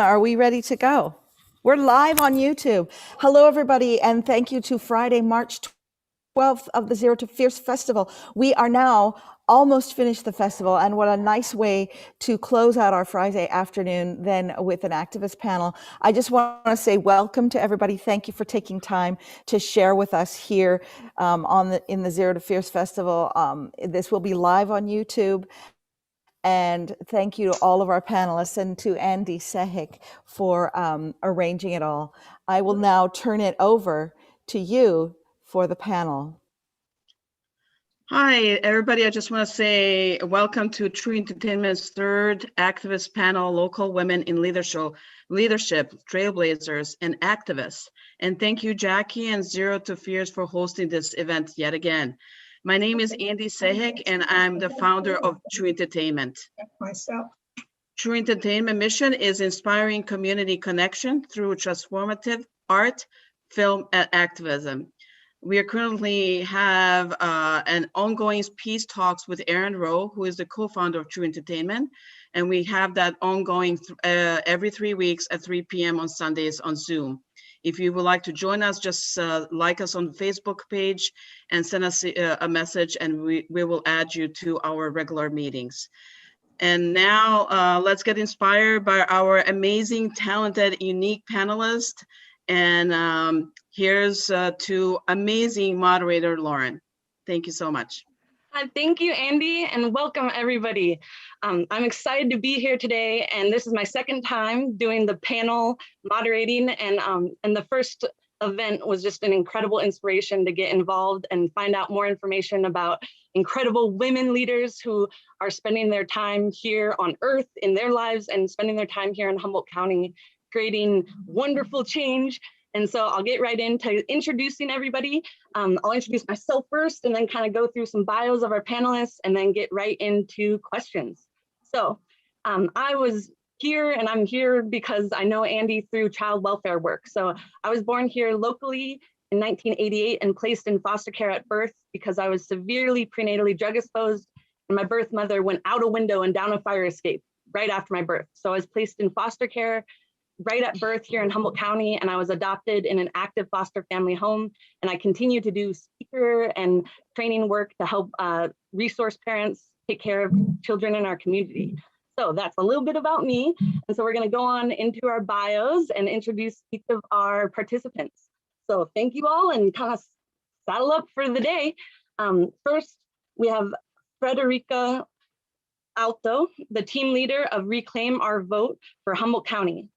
Are we ready to go? We're live on YouTube. Hello, everybody, and thank you to Friday, March 12th of the Zero to Fierce Festival. We are now almost finished the festival, and what a nice way to close out our Friday afternoon than with an activist panel. I just want to say welcome to everybody. Thank you for taking time to share with us here in the Zero to Fierce Festival. This will be live on YouTube. And thank you to all of our panelists and to Andy Sehik for arranging it all. I will now turn it over to you for the panel. Hi, everybody. I just want to say welcome to True Entertainment's third activist panel, Local Women in Leadership, Trailblazers, and Activists. And thank you, Jackie and Zero to Fierce for hosting this event yet again. My name is Andy Sehik, and I'm the founder of True Entertainment. True Entertainment mission is inspiring community connection through transformative art, film, and activism. We currently have an ongoing peace talks with Aaron Rowe, who is the co-founder of True Entertainment. And we have that ongoing every 3 weeks at 3 p.m. on Sundays on Zoom. If you would like to join us, just like us on the Facebook page and send us a message, and we will add you to our regular meetings. And now let's get inspired by our amazing, talented, unique panelists. And here's to amazing moderator, Lauren. Thank you so much. Thank you, Andy, and welcome everybody. I'm excited to be here today, and this is my second time doing the panel moderating, and the first event was just an incredible inspiration to get involved and find out more information about incredible women leaders who are spending their time here on Earth in their lives and spending their time here in Humboldt County, creating wonderful change. And so I'll get right into introducing everybody. I'll introduce myself first and then kind of go through some bios of our panelists and then get right into questions. So I was here and I'm here because I know Andy through child welfare work. So I was born here locally in 1988 and placed in foster care at birth because I was severely prenatally drug exposed and my birth mother went out a window and down a fire escape right after my birth. So I was placed in foster care right at birth here in Humboldt County, and I was adopted in an active foster family home. And I continue to do speaker and training work to help resource parents take care of children in our community. So that's a little bit about me. And so we're gonna go on into our bios and introduce each of our participants. So thank you all and kind of saddle up for the day. First, we have Frederica Alto, the team leader of Reclaim Our Vote for Humboldt County.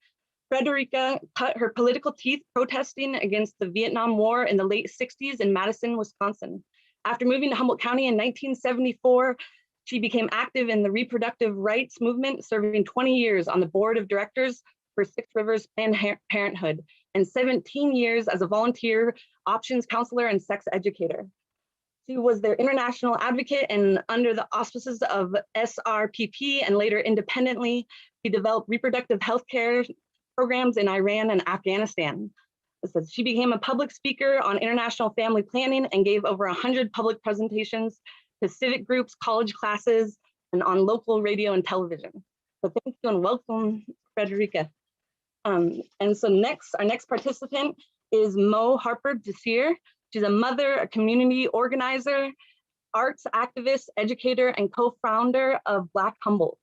Frederica cut her political teeth protesting against the Vietnam War in the late 60s in Madison, Wisconsin. After moving to Humboldt County in 1974, she became active in the reproductive rights movement, serving 20 years on the board of directors for Six Rivers Planned Parenthood and 17 years as a volunteer options counselor and sex educator. She was their international advocate, and under the auspices of SRPP and later independently, she developed reproductive health care programs in Iran and Afghanistan. It says she became a public speaker on international family planning and gave over 100 public presentations to civic groups, college classes, and on local radio and television. So thank you and welcome, Frederica. And so next, our next participant is Mo Harper Desir. She's a mother, a community organizer, arts activist, educator, and co-founder of Black Humboldt.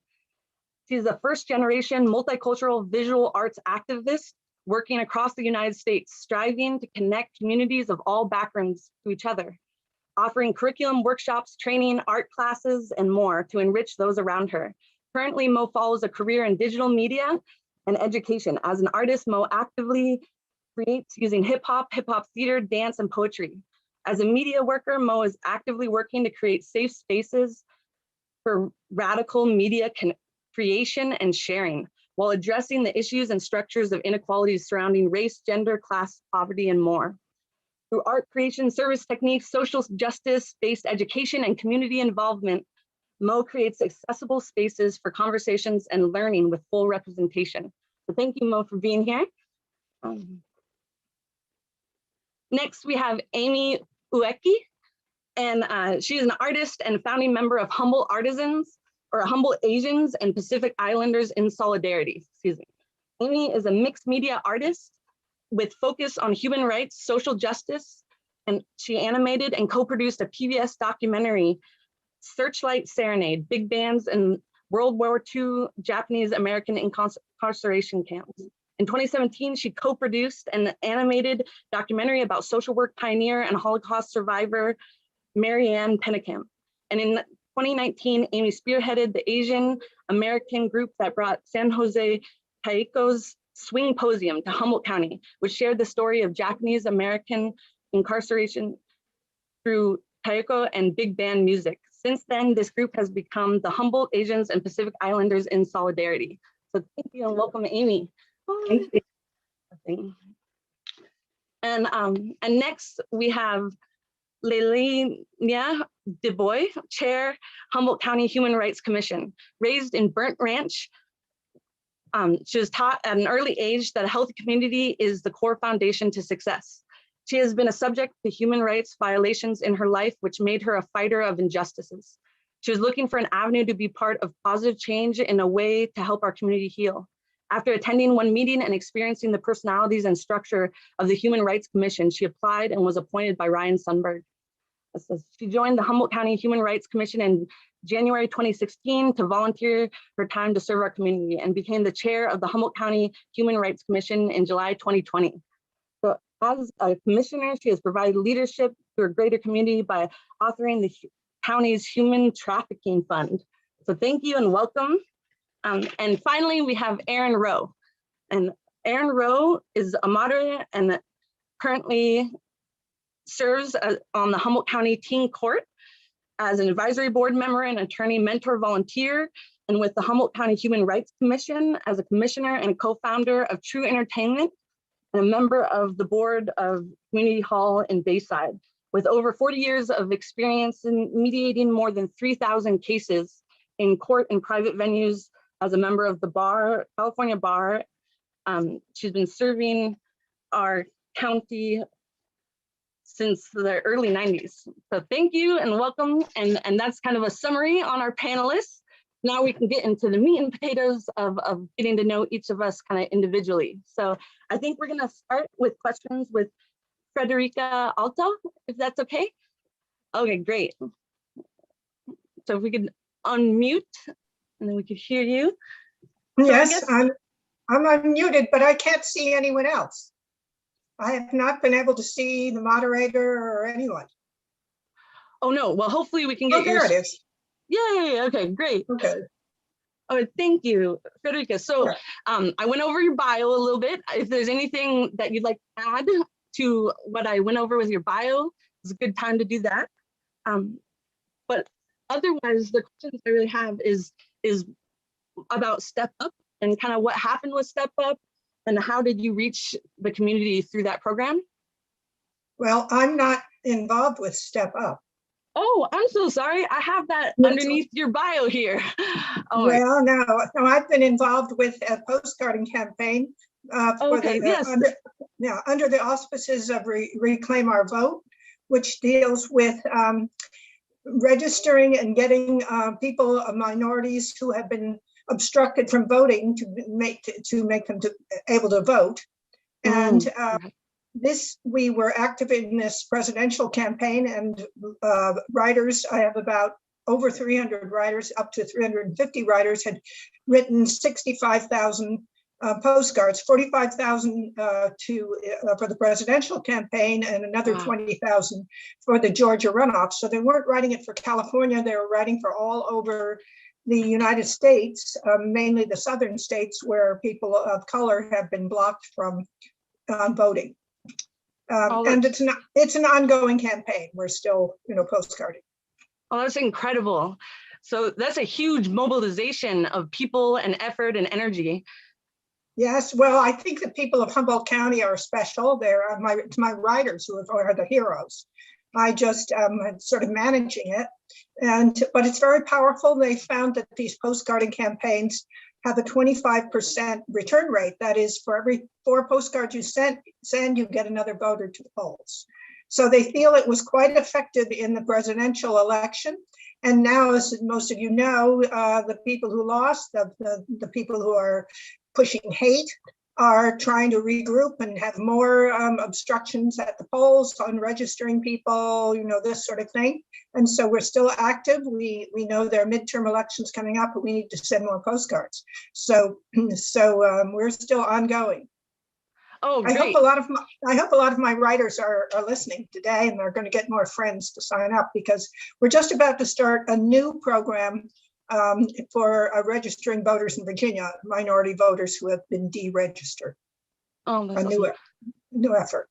She's a first-generation multicultural visual arts activist working across the United States, striving to connect communities of all backgrounds to each other, offering curriculum, workshops, training, art classes, and more to enrich those around her. Currently, Mo follows a career in digital media and education. As an artist, Mo actively creates using hip hop theater, dance, and poetry. As a media worker, Mo is actively working to create safe spaces for radical media creation and sharing, while addressing the issues and structures of inequalities surrounding race, gender, class, poverty, and more. Through art creation, service techniques, social justice-based education, and community involvement, Mo creates accessible spaces for conversations and learning with full representation. So thank you, Mo, for being here. Next, we have Amy Ueki, and she is an artist and founding member of Humboldt Artisans, or Humboldt Asians and Pacific Islanders in Solidarity, excuse me. Amy is a mixed media artist with focus on human rights, social justice, and she animated and co-produced a PBS documentary, Searchlight Serenade, Big Bands and World War II Japanese American incarceration camps. In 2017, she co-produced an animated documentary about social work pioneer and Holocaust survivor, Marianne Pennekamp. And in 2019, Amy spearheaded the Asian American group that brought San Jose Taiko's Swing Posium to Humboldt County, which shared the story of Japanese American incarceration through taiko and big band music. Since then, this group has become the Humboldt Asians and Pacific Islanders in Solidarity. So thank you and welcome, Amy. Thank you. And next we have Lelenia DeBoy, Chair, Humboldt County Human Rights Commission. Raised in Burnt Ranch, she was taught at an early age that a healthy community is the core foundation to success. She has been a subject to human rights violations in her life, which made her a fighter of injustices. She was looking for an avenue to be part of positive change in a way to help our community heal. After attending one meeting and experiencing the personalities and structure of the Human Rights Commission, she applied and was appointed by Ryan Sundberg. She joined the Humboldt County Human Rights Commission in January 2016 to volunteer her time to serve our community and became the chair of the Humboldt County Human Rights Commission in July 2020. So as a commissioner, she has provided leadership to her greater community by authoring the county's Human Trafficking Fund. So thank you and welcome. And finally, we have Erin Rowe. And Erin Rowe is a moderator and currently serves on the Humboldt County Teen Court as an advisory board member and attorney mentor volunteer, and with the Humboldt County Human Rights Commission as a commissioner and a co-founder of True Entertainment, and a member of the board of Community Hall in Bayside. With over 40 years of experience in mediating more than 3,000 cases in court and private venues as a member of the bar, California Bar. She's been serving our county since the early 90s. So thank you and welcome. And that's kind of a summary on our panelists. Now we can get into the meat and potatoes of getting to know each of us kind of individually. So I think we're gonna start with questions with Frederica Alto, if that's okay. Okay, great. So if we could unmute and then we could hear you. So yes, I'm unmuted, but I can't see anyone else. I have not been able to see the moderator or anyone. Oh no, well, hopefully we can get there it is. Yeah, okay, great. Okay. Oh, thank you, Frederica. So I went over your bio a little bit. If there's anything that you'd like to add to what I went over with your bio, it's a good time to do that. But otherwise, the questions I really have is about Step Up and kind of what happened with Step Up and how did you reach the community through that program? Well, I'm not involved with Step Up. Oh, I'm so sorry. I have that underneath your bio here. Oh, well, no, I've been involved with a postcarding campaign okay, yes. under the auspices of Reclaim Our Vote, which deals with registering and getting people, minorities who have been obstructed from voting to make them able to vote. And we were active in this presidential campaign, and writers, I have about over 300 writers, up to 350 writers had written 65,000 postcards, 45,000 for the presidential campaign and another 20,000 for the Georgia runoff. So they weren't writing it for California, they were writing for all over the United States, mainly the southern states where people of color have been blocked from voting. And it's an ongoing campaign. We're still, postcarding. Oh, that's incredible. So that's a huge mobilization of people and effort and energy. Yes, well, I think the people of Humboldt County are special. They're my writers who are the heroes. I just am sort of managing it, but it's very powerful. They found that these postcarding campaigns have a 25% return rate. That is, for every 4 postcards you send, you get another voter to the polls. So they feel it was quite effective in the presidential election. And now, as most of you know, the people who lost, the people who are pushing hate, are trying to regroup and have more obstructions at the polls on registering people, this sort of thing. And so we're still active. We know there are midterm elections coming up, but we need to send more postcards. So we're still ongoing. Oh, I great. hope a lot of my writers are listening today, and they're going to get more friends to sign up, because we're just about to start a new program for registering voters in Virginia, minority voters who have been deregistered. Oh, that's A awesome. new effort.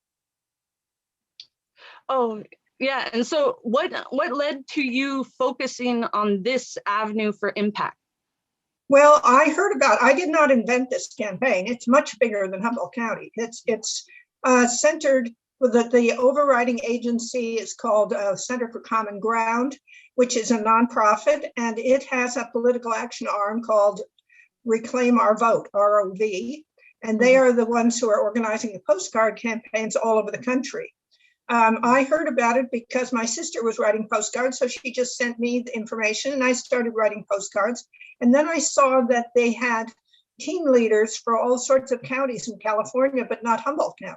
Oh, yeah. And so what led to you focusing on this avenue for impact? Well, I did not invent this campaign. It's much bigger than Humboldt County. It's centered with the overriding agency is called Center for Common Ground, which is a nonprofit, and it has a political action arm called Reclaim Our Vote, ROV, and they are the ones who are organizing the postcard campaigns all over the country. I heard about it because my sister was writing postcards, so she just sent me the information, and I started writing postcards. And then I saw that they had team leaders for all sorts of counties in California, but not Humboldt County.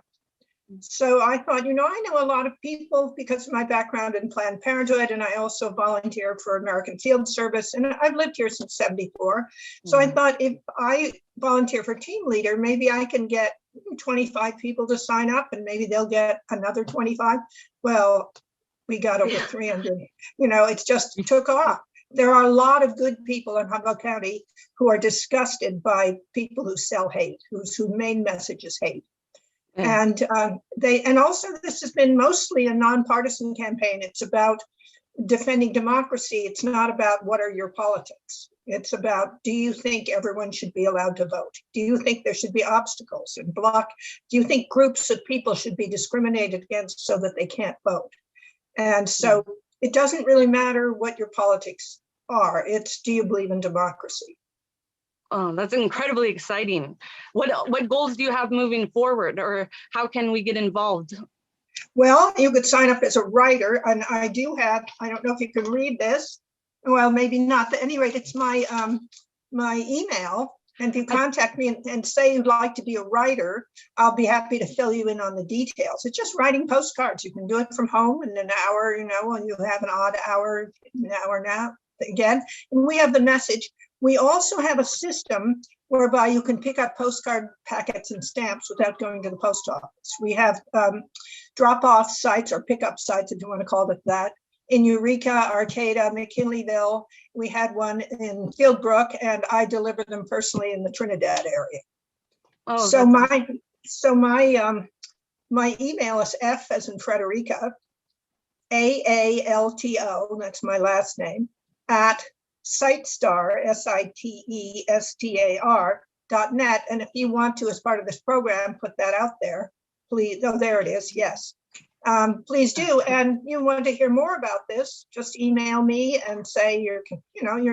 So I thought, I know a lot of people because of my background in Planned Parenthood, and I also volunteer for American Field Service, and I've lived here since '74. So I thought, if I volunteer for team leader, maybe I can get 25 people to sign up, and maybe they'll get another 25. Well, we got over 300. It's just took off. There are a lot of good people in Humboldt County who are disgusted by people who sell hate, whose main message is hate. And also this has been mostly a nonpartisan campaign. It's about defending democracy. It's not about what are your politics. It's about, do you think everyone should be allowed to vote? Do you think there should be obstacles and do you think groups of people should be discriminated against so that they can't vote? And so it doesn't really matter what your politics are. It's, do you believe in democracy? Oh, that's incredibly exciting. What goals do you have moving forward, or how can we get involved? Well, you could sign up as a writer, and I do have, I don't know if you can read this. Well, maybe not. At any rate, it's my email. And if you contact me and say you'd like to be a writer, I'll be happy to fill you in on the details. It's just writing postcards. You can do it from home in an hour, and you have an odd hour, an hour now again. And we have the message. We also have a system whereby you can pick up postcard packets and stamps without going to the post office. We have drop-off sites or pickup sites, if you want to call it that, in Eureka, Arcata, McKinleyville. We had one in Fieldbrook, and I deliver them personally in the Trinidad area. Oh, so my email is F as in Frederica, AALTO, that's my last name, at Sitestar, SITESTAR.net. And if you want to, as part of this program, put that out there, please. Oh, there it is. Yes. Please do. And you want to hear more about this, just email me and say you're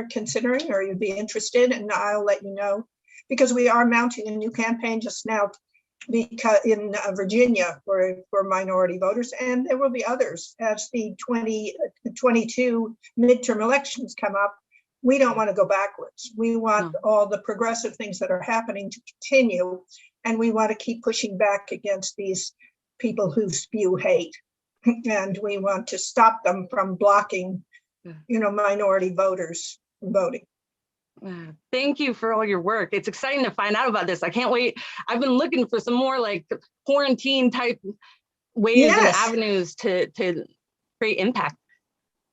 considering or you'd be interested, and I'll let you know, because we are mounting a new campaign just now because in Virginia for minority voters, and there will be others as the 2022 midterm elections come up. We don't want to go backwards. We want all the progressive things that are happening to continue, and we want to keep pushing back against these people who spew hate, and we want to stop them from blocking, minority voters from voting. Thank you for all your work. It's exciting to find out about this. I can't wait. I've been looking for some more like quarantine type ways and avenues to create impact.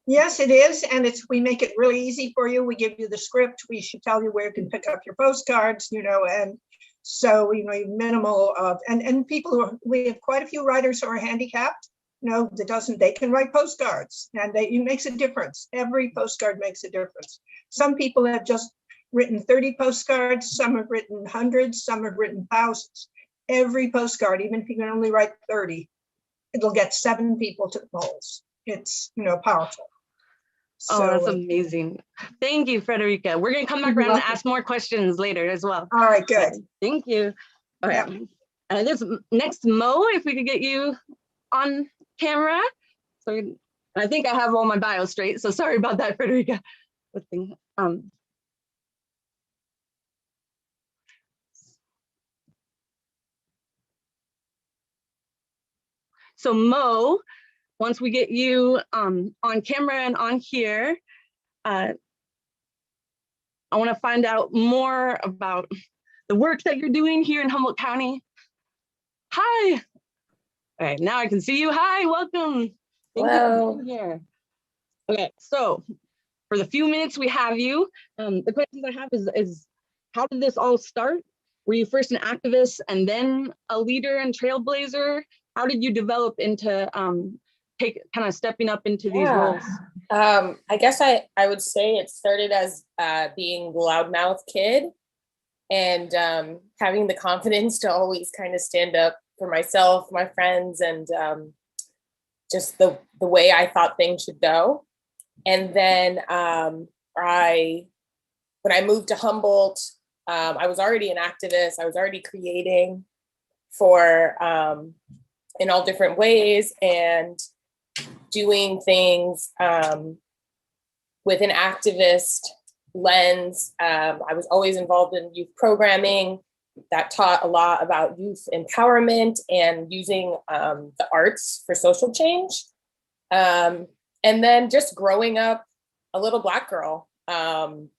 Yes, it is. And we make it really easy for you. We give you the script. We should tell you where you can pick up your postcards, and so, minimal of, and people we have quite a few writers who are handicapped, they can write postcards, and it makes a difference. Every postcard makes a difference. Some people have just written 30 postcards. Some have written hundreds. Some have written thousands. Every postcard, even if you can only write 30, it'll get 7 people to the polls. It's, powerful. Oh, that's amazing. Thank you, Frederica. We're going to come back around and ask more questions later as well. All right, good. Thank you. All right. And I guess next, Mo, if we could get you on camera. So I think I have all my bio straight. So sorry about that, Frederica. So Mo, once we get you on camera and on here, I want to find out more about the work that you're doing here in Humboldt County. Hi. All right, now I can see you. Hi, welcome. Thank you for being here. Okay, so for the few minutes we have you, the questions I have is how did this all start? Were you first an activist and then a leader and trailblazer? How did you develop into kind of stepping up into these roles? I guess I would say it started as being the loudmouth kid and having the confidence to always kind of stand up for myself, my friends, and just the way I thought things should go. And then when I moved to Humboldt, I was already an activist. I was already creating for in all different ways and doing things with an activist lens. I was always involved in youth programming that taught a lot about youth empowerment and using the arts for social change. And then just growing up a little Black girl,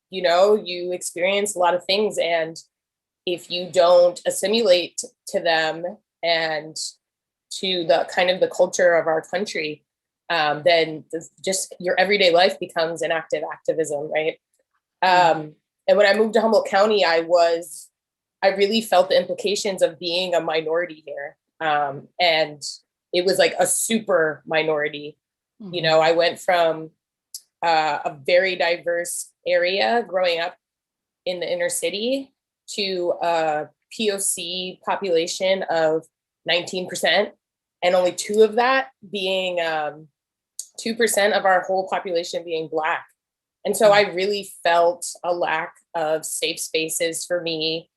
you know, you experience a lot of things, and if you don't assimilate to them and to the kind of the culture of our country, then just your everyday life becomes an active activism, right? And when I moved to Humboldt County, I really felt the implications of being a minority here. And it was like a super minority. You know, I went from a very diverse area growing up in the inner city to a POC population of 19%, and only 2% of that being 2% of our whole population being Black. And so I really felt a lack of safe spaces for me,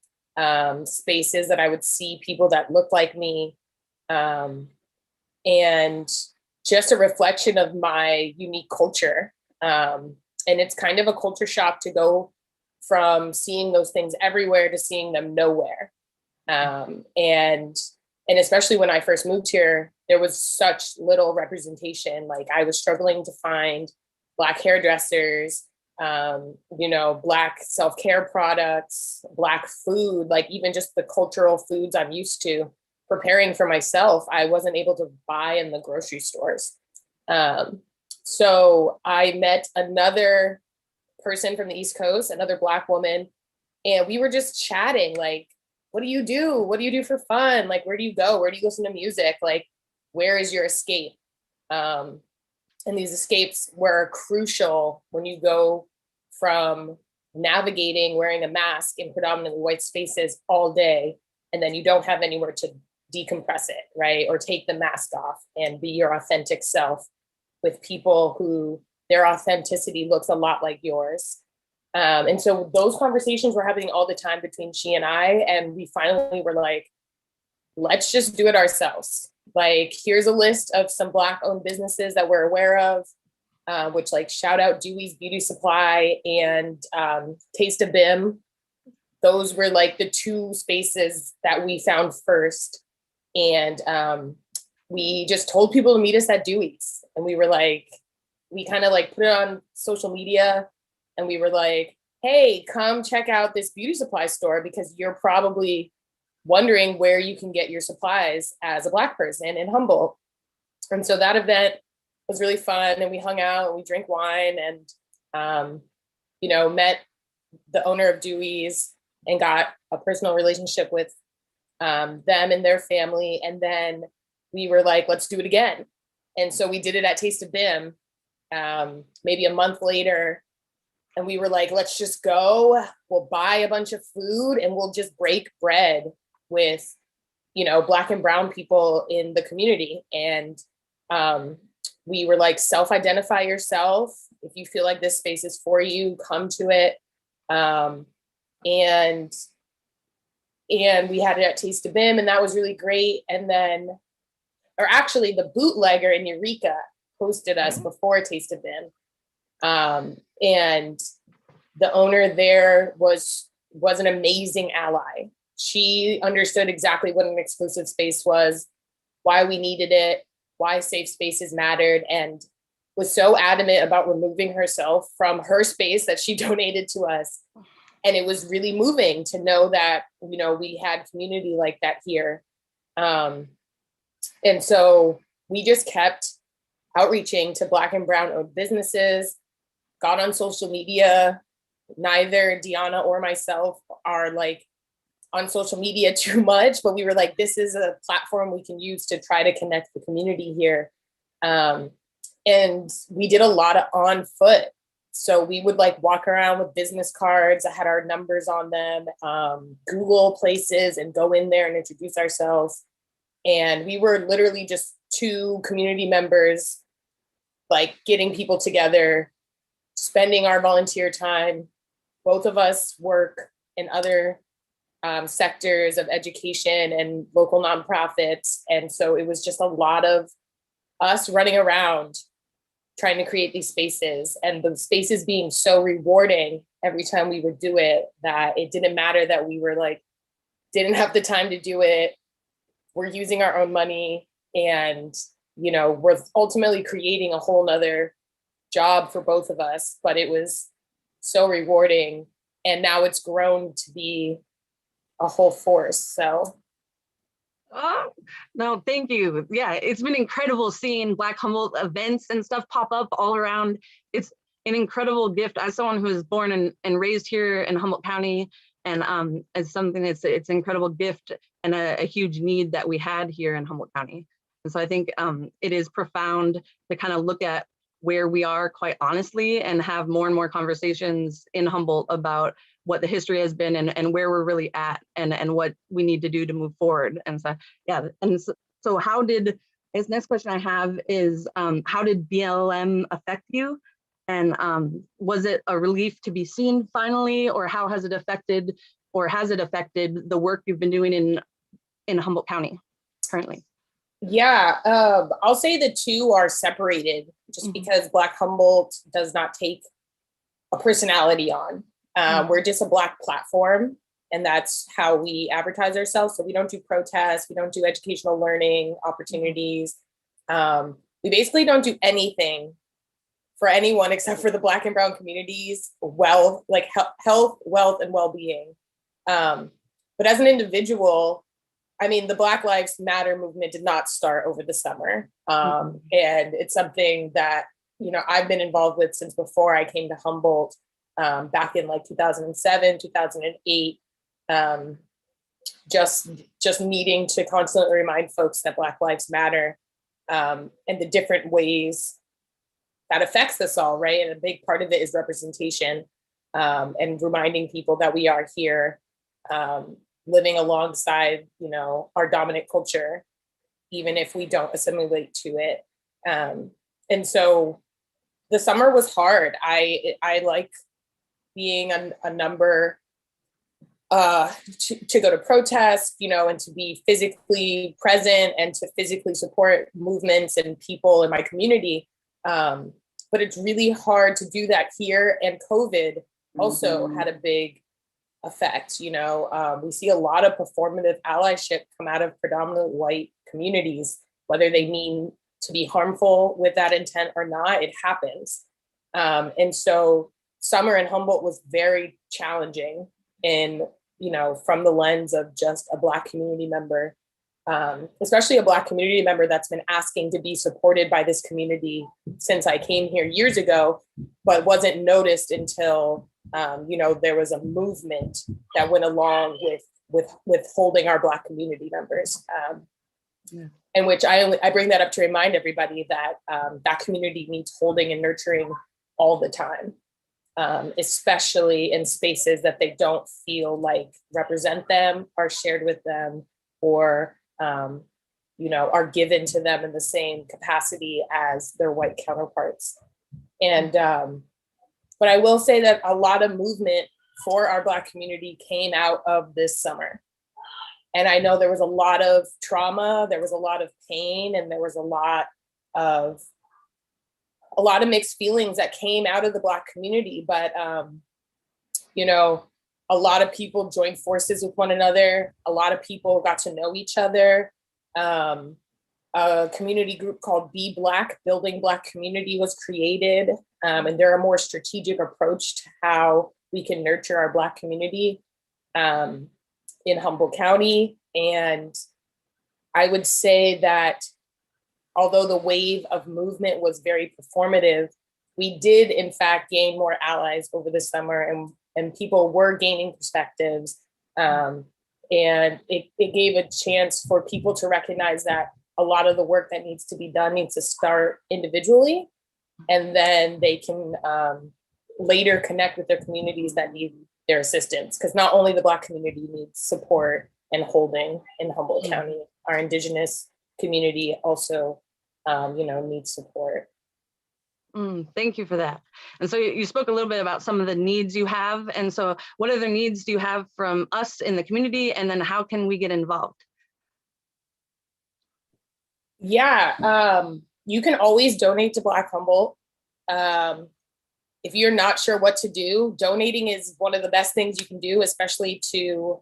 spaces that I would see people that looked like me, and just a reflection of my unique culture. And it's kind of a culture shock to go from seeing those things everywhere to seeing them nowhere. And especially when I first moved here, there was such little representation. Like I was struggling to find Black hairdressers, you know, Black self-care products, Black food, like even just the cultural foods I'm used to preparing for myself, I wasn't able to buy in the grocery stores. So I met another person from the East Coast, another Black woman, and we were just chatting like, what do you do? What do you do for fun? Like, where do you go? Where do you listen to music? Like, where is your escape? And these escapes were crucial when you go from navigating wearing a mask in predominantly white spaces all day, and then you don't have anywhere to decompress it, right? Or take the mask off and be your authentic self with people who their authenticity looks a lot like yours. And so those conversations were happening all the time between she and I, and we finally were like, let's just do it ourselves. Like, here's a list of some Black owned businesses that we're aware of, which like shout out Dewey's Beauty Supply and Taste of Bim. Those were like the 2 spaces that we found first. And we just told people to meet us at Dewey's. And we were like, we kind of like put it on social media and we were like, hey, come check out this beauty supply store because you're probably wondering where you can get your supplies as a Black person in Humboldt. And so that event was really fun, and we hung out and we drank wine and, you know, met the owner of Dewey's and got a personal relationship with them and their family. And then we were like, let's do it again. And so we did it at Taste of Bim maybe a month later. And we were like, let's just go, we'll buy a bunch of food and we'll just break bread with, you know, Black and brown people in the community. And we were like, self-identify yourself. If you feel like this space is for you, come to it. And we had it at Taste of Bim, and that was really great. And then, or actually the bootlegger in Eureka hosted us before Taste of Bim. And the owner there was an amazing ally. She understood exactly what an exclusive space was, why we needed it, why safe spaces mattered, and was so adamant about removing herself from her space that she donated to us. And it was really moving to know that, you know, we had community like that here. And so we just kept outreaching to Black and brown owned businesses, got on social media. Neither Deanna or myself are like on social media too much, but we were like, this is a platform we can use to try to connect the community here. And we did a lot of on foot. So we would like walk around with business cards that had our numbers on them, Google places and go in there and introduce ourselves. And we were literally just two community members, like getting people together, spending our volunteer time. Both of us work in other sectors of education and local nonprofits. And so it was just a lot of us running around trying to create these spaces, and the spaces being so rewarding every time we would do it that it didn't matter that we were like, didn't have the time to do it. We're using our own money, and, you know, we're ultimately creating a whole nother job for both of us, but it was so rewarding. And now it's grown to be a whole force. So. Oh, no, thank you. Yeah, it's been incredible seeing Black Humboldt events and stuff pop up all around. It's an incredible gift as someone who was born and raised here in Humboldt County, and as something that's it's an incredible gift and a huge need that we had here in Humboldt County. And so I think it is profound to kind of look at where we are quite honestly and have more and more conversations in Humboldt about what the history has been and where we're really at and what we need to do to move forward. And so, yeah, and so how did, this next question I have is, how did BLM affect you? And was it a relief to be seen finally, or how has it affected, or has it affected the work you've been doing in Humboldt County currently? Yeah, I'll say the two are separated just because Black Humboldt does not take a personality on. We're just a Black platform, and that's how we advertise ourselves. So we don't do protests, we don't do educational learning opportunities. We basically don't do anything for anyone except for the Black and brown communities, health, wealth, and well-being. But as an individual, I mean, the Black Lives Matter movement did not start over the summer. And it's something that, you know, I've been involved with since before I came to Humboldt, back in like 2007, 2008, just needing to constantly remind folks that Black Lives Matter, and the different ways that affects us all, right? And a big part of it is representation, and reminding people that we are here, living alongside, you know, our dominant culture, even if we don't assimilate to it. And so the summer was hard. I like being a number, to go to protest, you know, and to be physically present and to physically support movements and people in my community. But it's really hard to do that here. And COVID also had a big effect. You know, we see a lot of performative allyship come out of predominantly white communities, whether they mean to be harmful with that intent or not, it happens. And so summer in Humboldt was very challenging in, you know, from the lens of just a Black community member, especially a Black community member that's been asking to be supported by this community since I came here years ago, but wasn't noticed until, you know, there was a movement that went along with holding our Black community members. In which I bring that up to remind everybody that that community needs holding and nurturing all the time, especially in spaces that they don't feel like represent them, are shared with them, or you know, are given to them in the same capacity as their white counterparts. And but I will say that a lot of movement for our Black community came out of this summer. And I know there was a lot of trauma, there was a lot of pain, and there was a lot of mixed feelings that came out of the Black community. But, you know, a lot of people joined forces with one another. A lot of people got to know each other. a community group called Be Black, Building Black Community was created. And they're a more strategic approach to how we can nurture our Black community in Humboldt County. And I would say that although the wave of movement was very performative, we did in fact gain more allies over the summer, and people were gaining perspectives. And it gave a chance for people to recognize that a lot of the work that needs to be done needs to start individually, and then they can later connect with their communities that need their assistance. Because not only the Black community needs support and holding in Humboldt County, our Indigenous community also, needs support. Thank you for that. And so you spoke a little bit about some of the needs you have. And so what other needs do you have from us in the community? And then how can we get involved? Yeah, you can always donate to Black Humboldt. If you're not sure what to do, donating is one of the best things you can do, especially to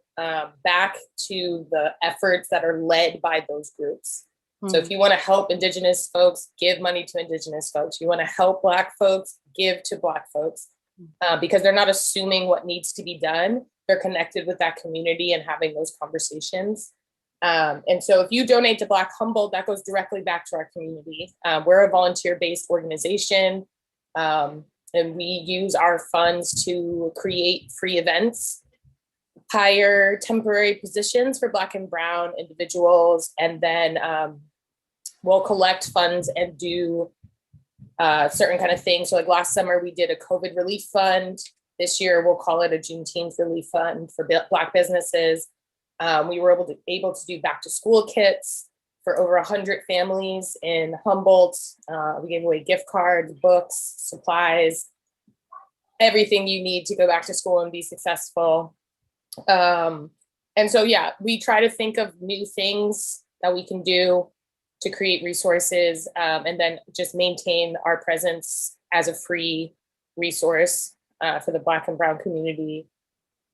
back to the efforts that are led by those groups. So if you want to help Indigenous folks, give money to Indigenous folks. You want to help Black folks, give to Black folks, because they're not assuming what needs to be done. They're connected with that community and having those conversations. And so if you donate to Black Humboldt, that goes directly back to our community. We're a volunteer-based organization, and we use our funds to create free events, hire temporary positions for Black and Brown individuals, and then we'll collect funds and do certain kind of things. So like last summer, we did a COVID relief fund. This year, we'll call it a Juneteenth relief fund for Black businesses. We were able to do back to school kits for over 100 families in Humboldt. We gave away gift cards, books, supplies, everything you need to go back to school and be successful. And so, yeah, we try to think of new things that we can do to create resources, and then just maintain our presence as a free resource for the Black and Brown community.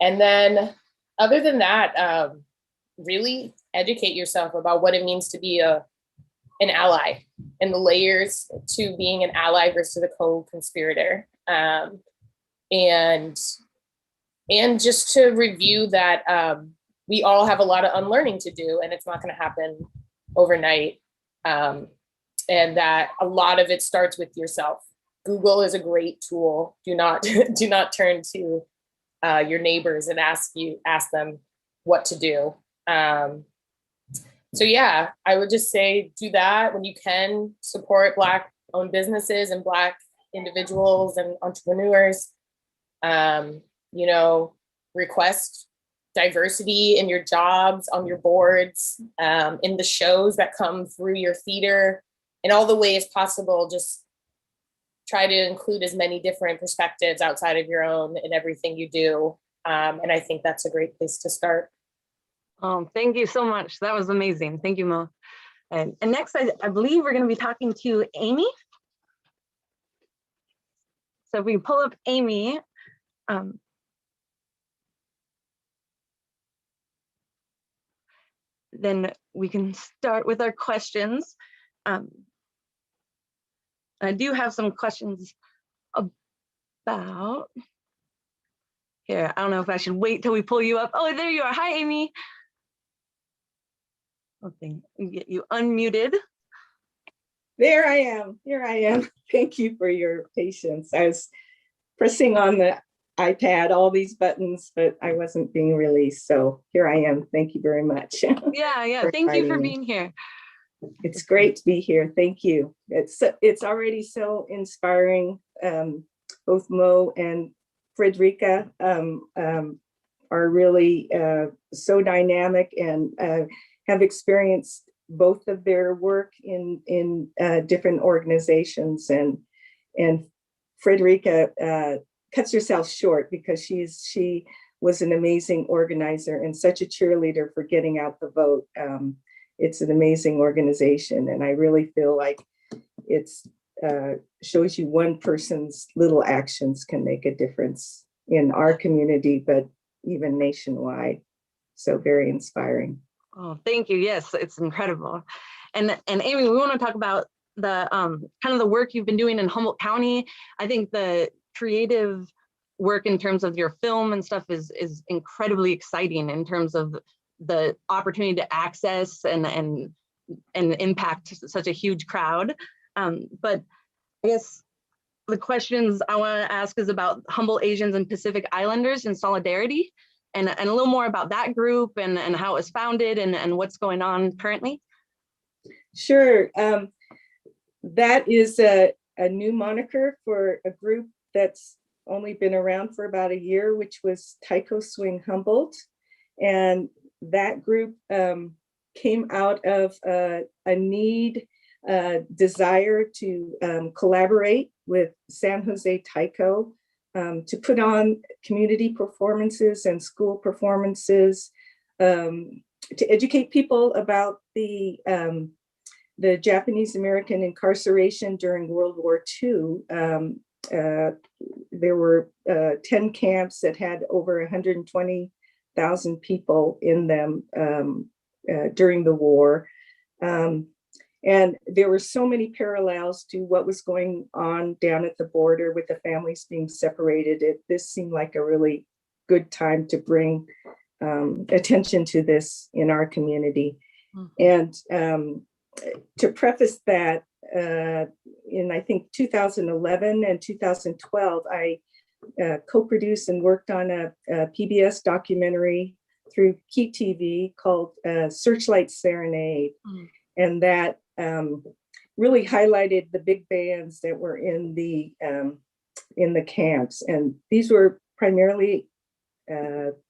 And then other than that, really educate yourself about what it means to be an ally and the layers to being an ally versus a co-conspirator. And just to review that we all have a lot of unlearning to do, and it's not going to happen overnight. And that a lot of it starts with yourself. Google is a great tool. Do not turn to your neighbors and ask them what to do. So yeah, I would just say do that when you can. Support Black owned businesses and Black individuals and entrepreneurs. Request diversity in your jobs, on your boards, in the shows that come through your theater, in all the ways possible. Just try to include as many different perspectives outside of your own in everything you do. And I think that's a great place to start. Oh, thank you so much. That was amazing. Thank you, Mo. And next, I believe we're going to be talking to Amy. So if we pull up Amy, then we can start with our questions. I do have some questions about, here, I don't know if I should wait till we pull you up. Oh, there you are. Hi, Amy. Okay, get you unmuted. There I am. Here I am. Thank you for your patience. I was pressing on the iPad, all these buttons, but I wasn't being released. So here I am. Thank you very much. Yeah. Thank you for being here. It's great to be here. Thank you. It's already so inspiring. Both Mo and Frederica are really so dynamic and have experienced both of their work in different organizations, and Frederica cuts herself short because she was an amazing organizer and such a cheerleader for getting out the vote. It's an amazing organization, and I really feel like it's shows you one person's little actions can make a difference in our community, but even nationwide. So very inspiring. Oh, thank you. Yes, it's incredible. And Amy, we want to talk about the kind of the work you've been doing in Humboldt County. I think the creative work in terms of your film and stuff is incredibly exciting in terms of the opportunity to access and impact such a huge crowd. But I guess the questions I want to ask is about Humboldt Asians and Pacific Islanders in Solidarity, and a little more about that group and how it was founded and what's going on currently. Sure. That is a new moniker for a group that's only been around for about a year, which was Taiko Swing Humboldt. And that group came out of a need, desire to collaborate with San Jose Taiko to put on community performances and school performances, to educate people about the Japanese American incarceration during World War II. There were 10 camps that had over 120,000 people in them during the war. And there were so many parallels to what was going on down at the border with the families being separated. This seemed like a really good time to bring attention to this in our community. And to preface that, in I think 2011 and 2012, I co-produced and worked on a PBS documentary through Key TV called Searchlight Serenade. And that really highlighted the big bands that were in the camps. And these were primarily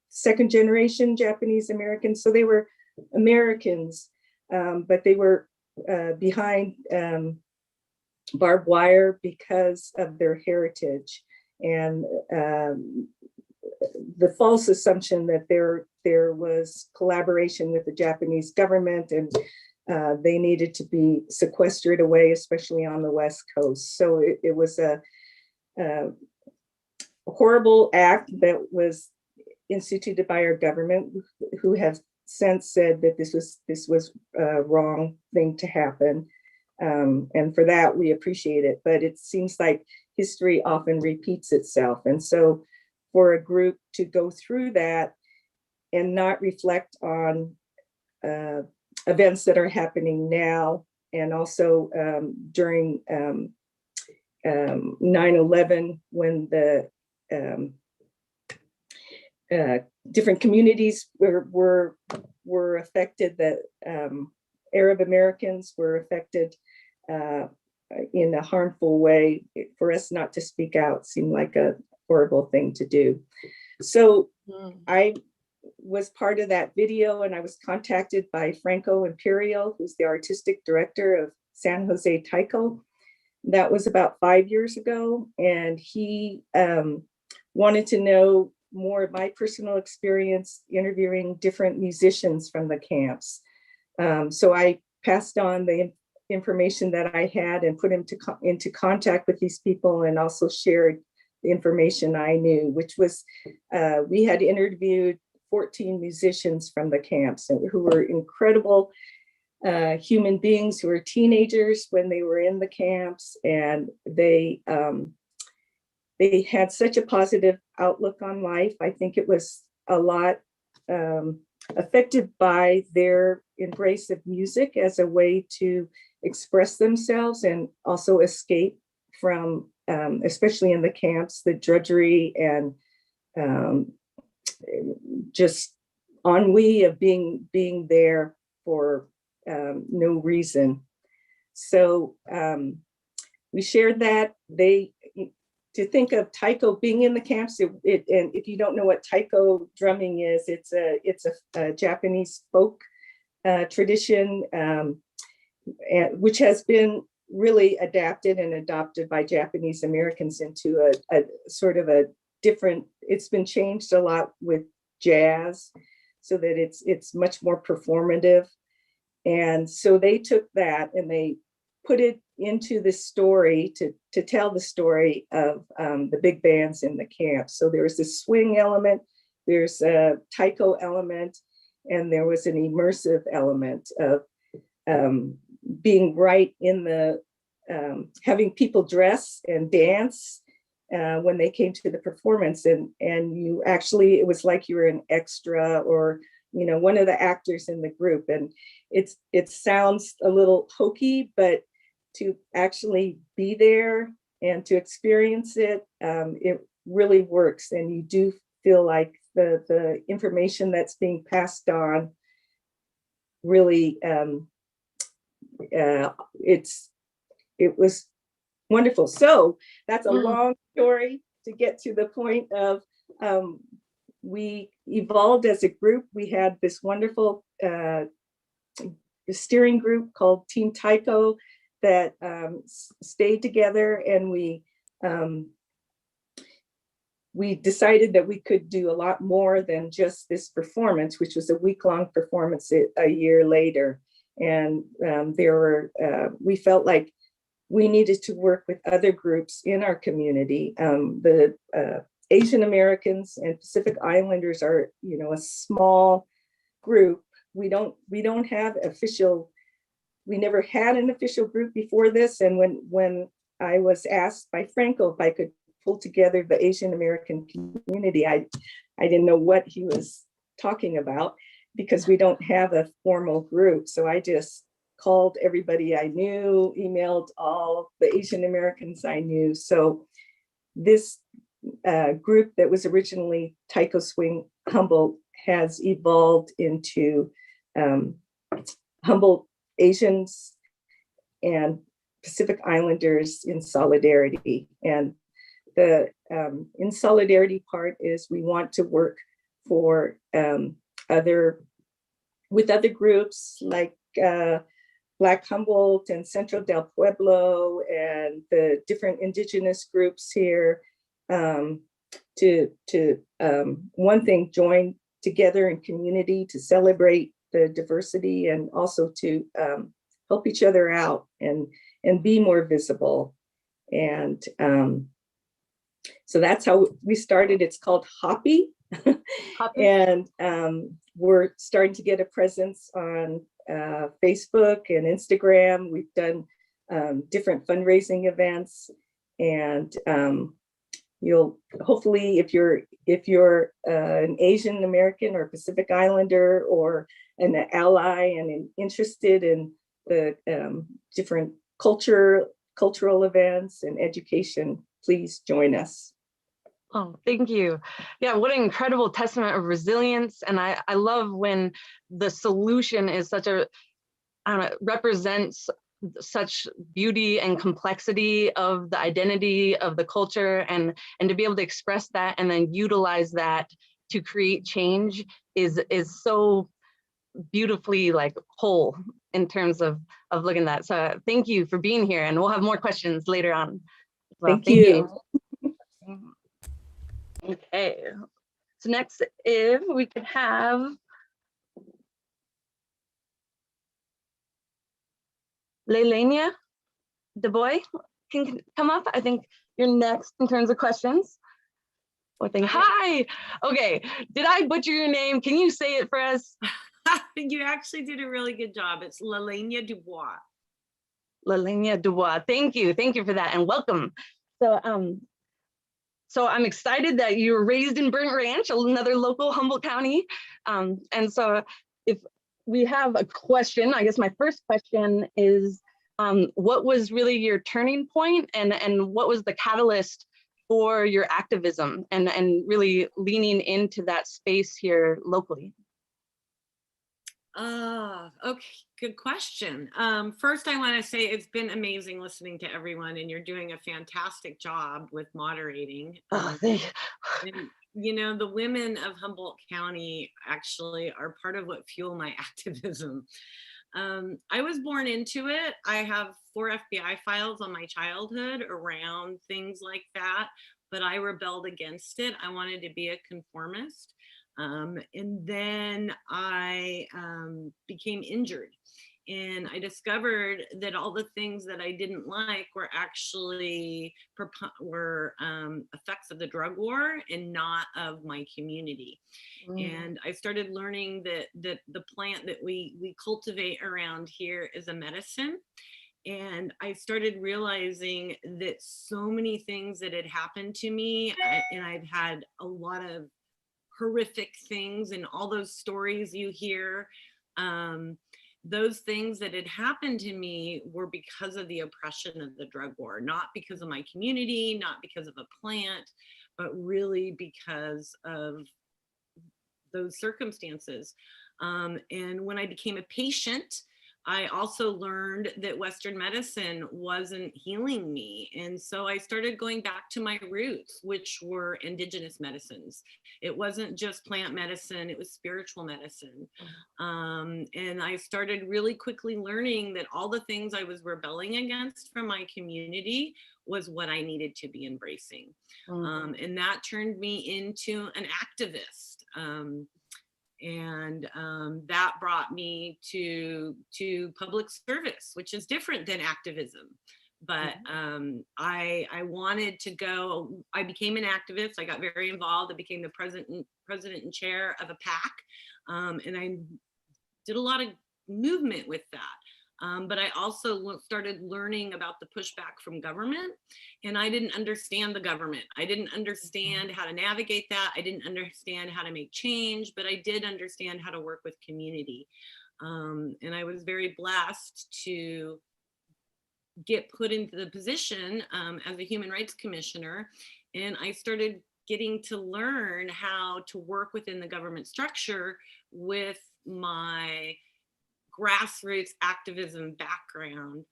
second generation Japanese Americans. So they were Americans, but they were behind barbed wire because of their heritage and the false assumption that there was collaboration with the Japanese government and they needed to be sequestered away, especially on the West Coast. So it was a horrible act that was instituted by our government, who have since said that this was a wrong thing to happen. And for that, we appreciate it. But it seems like history often repeats itself. And so for a group to go through that and not reflect on events that are happening now, and also during 9/11, when the different communities were affected, that Arab Americans were affected in a harmful way. For us not to speak out seemed like a horrible thing to do. So I was part of that video, and I was contacted by Franco Imperial, who's the artistic director of San Jose Taiko. That was about 5 years ago, and he wanted to know more of my personal experience interviewing different musicians from the camps. So I passed on the information that I had and put him into contact with these people, and also shared the information I knew, which was we had interviewed 14 musicians from the camps who were incredible human beings, who were teenagers when they were in the camps, and they had such a positive outlook on life. I think it was a lot affected by their embrace of music as a way to express themselves and also escape from, especially in the camps, the drudgery and just ennui of being there for no reason. So we shared that. To think of taiko being in the camps, and if you don't know what taiko drumming is, it's a Japanese folk tradition, which has been really adapted and adopted by Japanese Americans into a sort of a different. It's been changed a lot with jazz, so that it's much more performative. And so they took that and they put it into the story to tell the story of the big bands in the camp. So there was a swing element, there's a taiko element, and there was an immersive element of being right in the, having people dress and dance when they came to the performance, and you actually, it was like you were an extra or, you know, one of the actors in the group. And it sounds a little hokey, but to actually be there and to experience it, it really works. And you do feel like the information that's being passed on really, it was wonderful. So that's a long story to get to the point of, we evolved as a group. We had this wonderful steering group called Team Tycho that stayed together, and we decided that we could do a lot more than just this performance, which was a week-long performance a year later. And we felt like we needed to work with other groups in our community. The Asian Americans and Pacific Islanders are, you know, a small group. We don't have official, we never had an official group before this. And when I was asked by Franco if I could pull together the Asian American community, I didn't know what he was talking about, because we don't have a formal group. So I just called everybody I knew, emailed all the Asian Americans I knew. So this group that was originally Tycho Swing Humboldt has evolved into Humboldt Asians and Pacific Islanders in solidarity. And the in solidarity part is we want to work for with other groups like Black Humboldt and Centro del Pueblo and the different indigenous groups here, to one thing, join together in community to celebrate the diversity, and also to help each other out and be more visible. And so that's how we started. It's called Hoppy. And we're starting to get a presence on Facebook and Instagram. We've done different fundraising events, and you'll hopefully, if you're an Asian American or Pacific Islander or an ally and interested in the different cultural events and education, please join us. Oh, thank you. Yeah, what an incredible testament of resilience. And I love when the solution is such a, I don't know, represents such beauty and complexity of the identity of the culture, and to be able to express that and then utilize that to create change is so beautifully like whole in terms of looking at that. So thank you for being here, and we'll have more questions later on. Well, Thank you. Okay, so next, if we could have Leilania Dubois can come up. I think you're next in terms of questions. Hi. Okay, did I butcher your name? Can you say it for us? You actually did a really good job. It's Leilania Dubois. Leilania Dubois. Thank you for that, and welcome. So I'm excited that you were raised in Burnt Ranch, another local Humboldt County. And so if we have a question, I guess my first question is, what was really your turning point, and what was the catalyst for your activism and really leaning into that space here locally? Okay, good question. First, I want to say it's been amazing listening to everyone, and you're doing a fantastic job with moderating. And, you know, the women of Humboldt County actually are part of what fuel my activism. I was born into it. I have 4 FBI files on my childhood around things like that, but I rebelled against it. I wanted to be a conformist. And then I became injured, And I discovered that all the things that I didn't like were actually effects of the drug war and not of my community. And I started learning that the plant that we cultivate around here is a medicine. And I started realizing that so many things that had happened to me, and I've had a lot of horrific things, and all those stories you hear, those things that had happened to me were because of the oppression of the drug war, not because of my community, not because of a plant, but really because of those circumstances. And when I became a patient, I also learned that Western medicine wasn't healing me. And so I started going back to my roots, which were indigenous medicines. It wasn't just plant medicine, it was spiritual medicine. And I started really quickly learning that all the things I was rebelling against from my community was what I needed to be embracing. And that turned me into an activist. And that brought me to public service, which is different than activism. But I wanted to go. I became an activist. I got very involved. I became the president and chair of a PAC, and I did a lot of movement with that. But I also started learning about the pushback from government, and I didn't understand the government. I didn't understand how to navigate that. I didn't understand how to make change, but I did understand how to work with community. And I was very blessed to get put into the position as a human rights commissioner. And I started getting to learn how to work within the government structure with my grassroots activism background.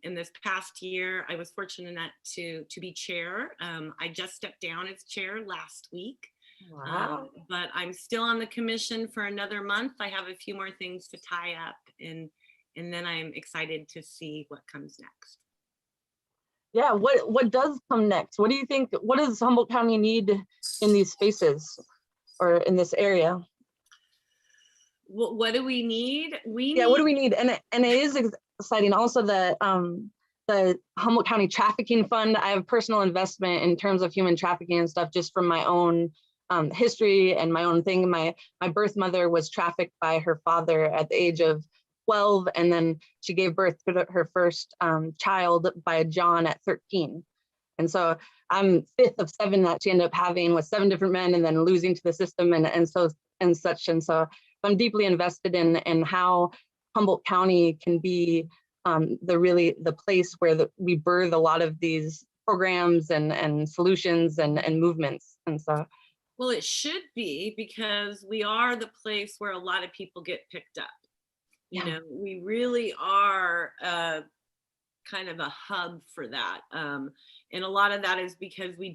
In this past year, I was fortunate to be chair. I just stepped down as chair last week. Wow. But I'm still on the commission for another month. I have a few more things to tie up, and then I'm excited to see what comes next. Yeah, what does come next? What do you think, what does Humboldt County need in these spaces or in this area? What do we need? What do we need? And it is exciting. Also, the Humboldt County Trafficking Fund. I have personal investment in terms of human trafficking and stuff, just from my own history and my own thing. My birth mother was trafficked by her father at the age of 12, and then she gave birth to her first child by John at 13. And so I'm fifth of 7 that she ended up having with 7 different men, and then losing to the system and such. And so I'm deeply invested in how Humboldt County can be the place where we birth a lot of these programs and solutions and movements. And so, well, it should be, because we are the place where a lot of people get picked up. You know, we really are kind of a hub for that. And a lot of that is because we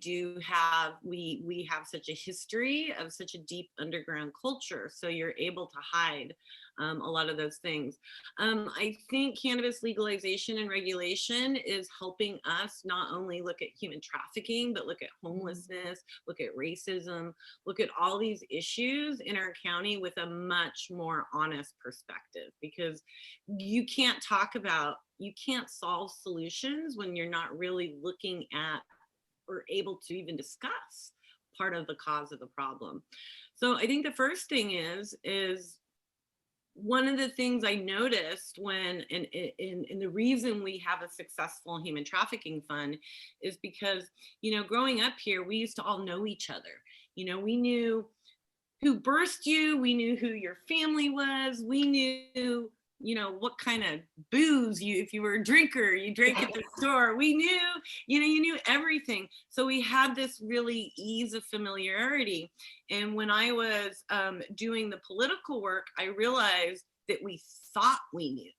have such a history of such a deep underground culture. So you're able to hide a lot of those things. I think cannabis legalization and regulation is helping us not only look at human trafficking, but look at homelessness, look at racism, look at all these issues in our county with a much more honest perspective, because you can't solve solutions when you're not really looking at or able to even discuss part of the cause of the problem. So I think the first thing is one of the things I noticed when, and the reason we have a successful human trafficking fund is because, growing up here, we used to all know each other. We knew who birthed you, we knew who your family was, we knew what kind of booze if you were a drinker, you drank at the store. We knew, you knew everything. So we had this really ease of familiarity. And when I was doing the political work, I realized that we thought we knew,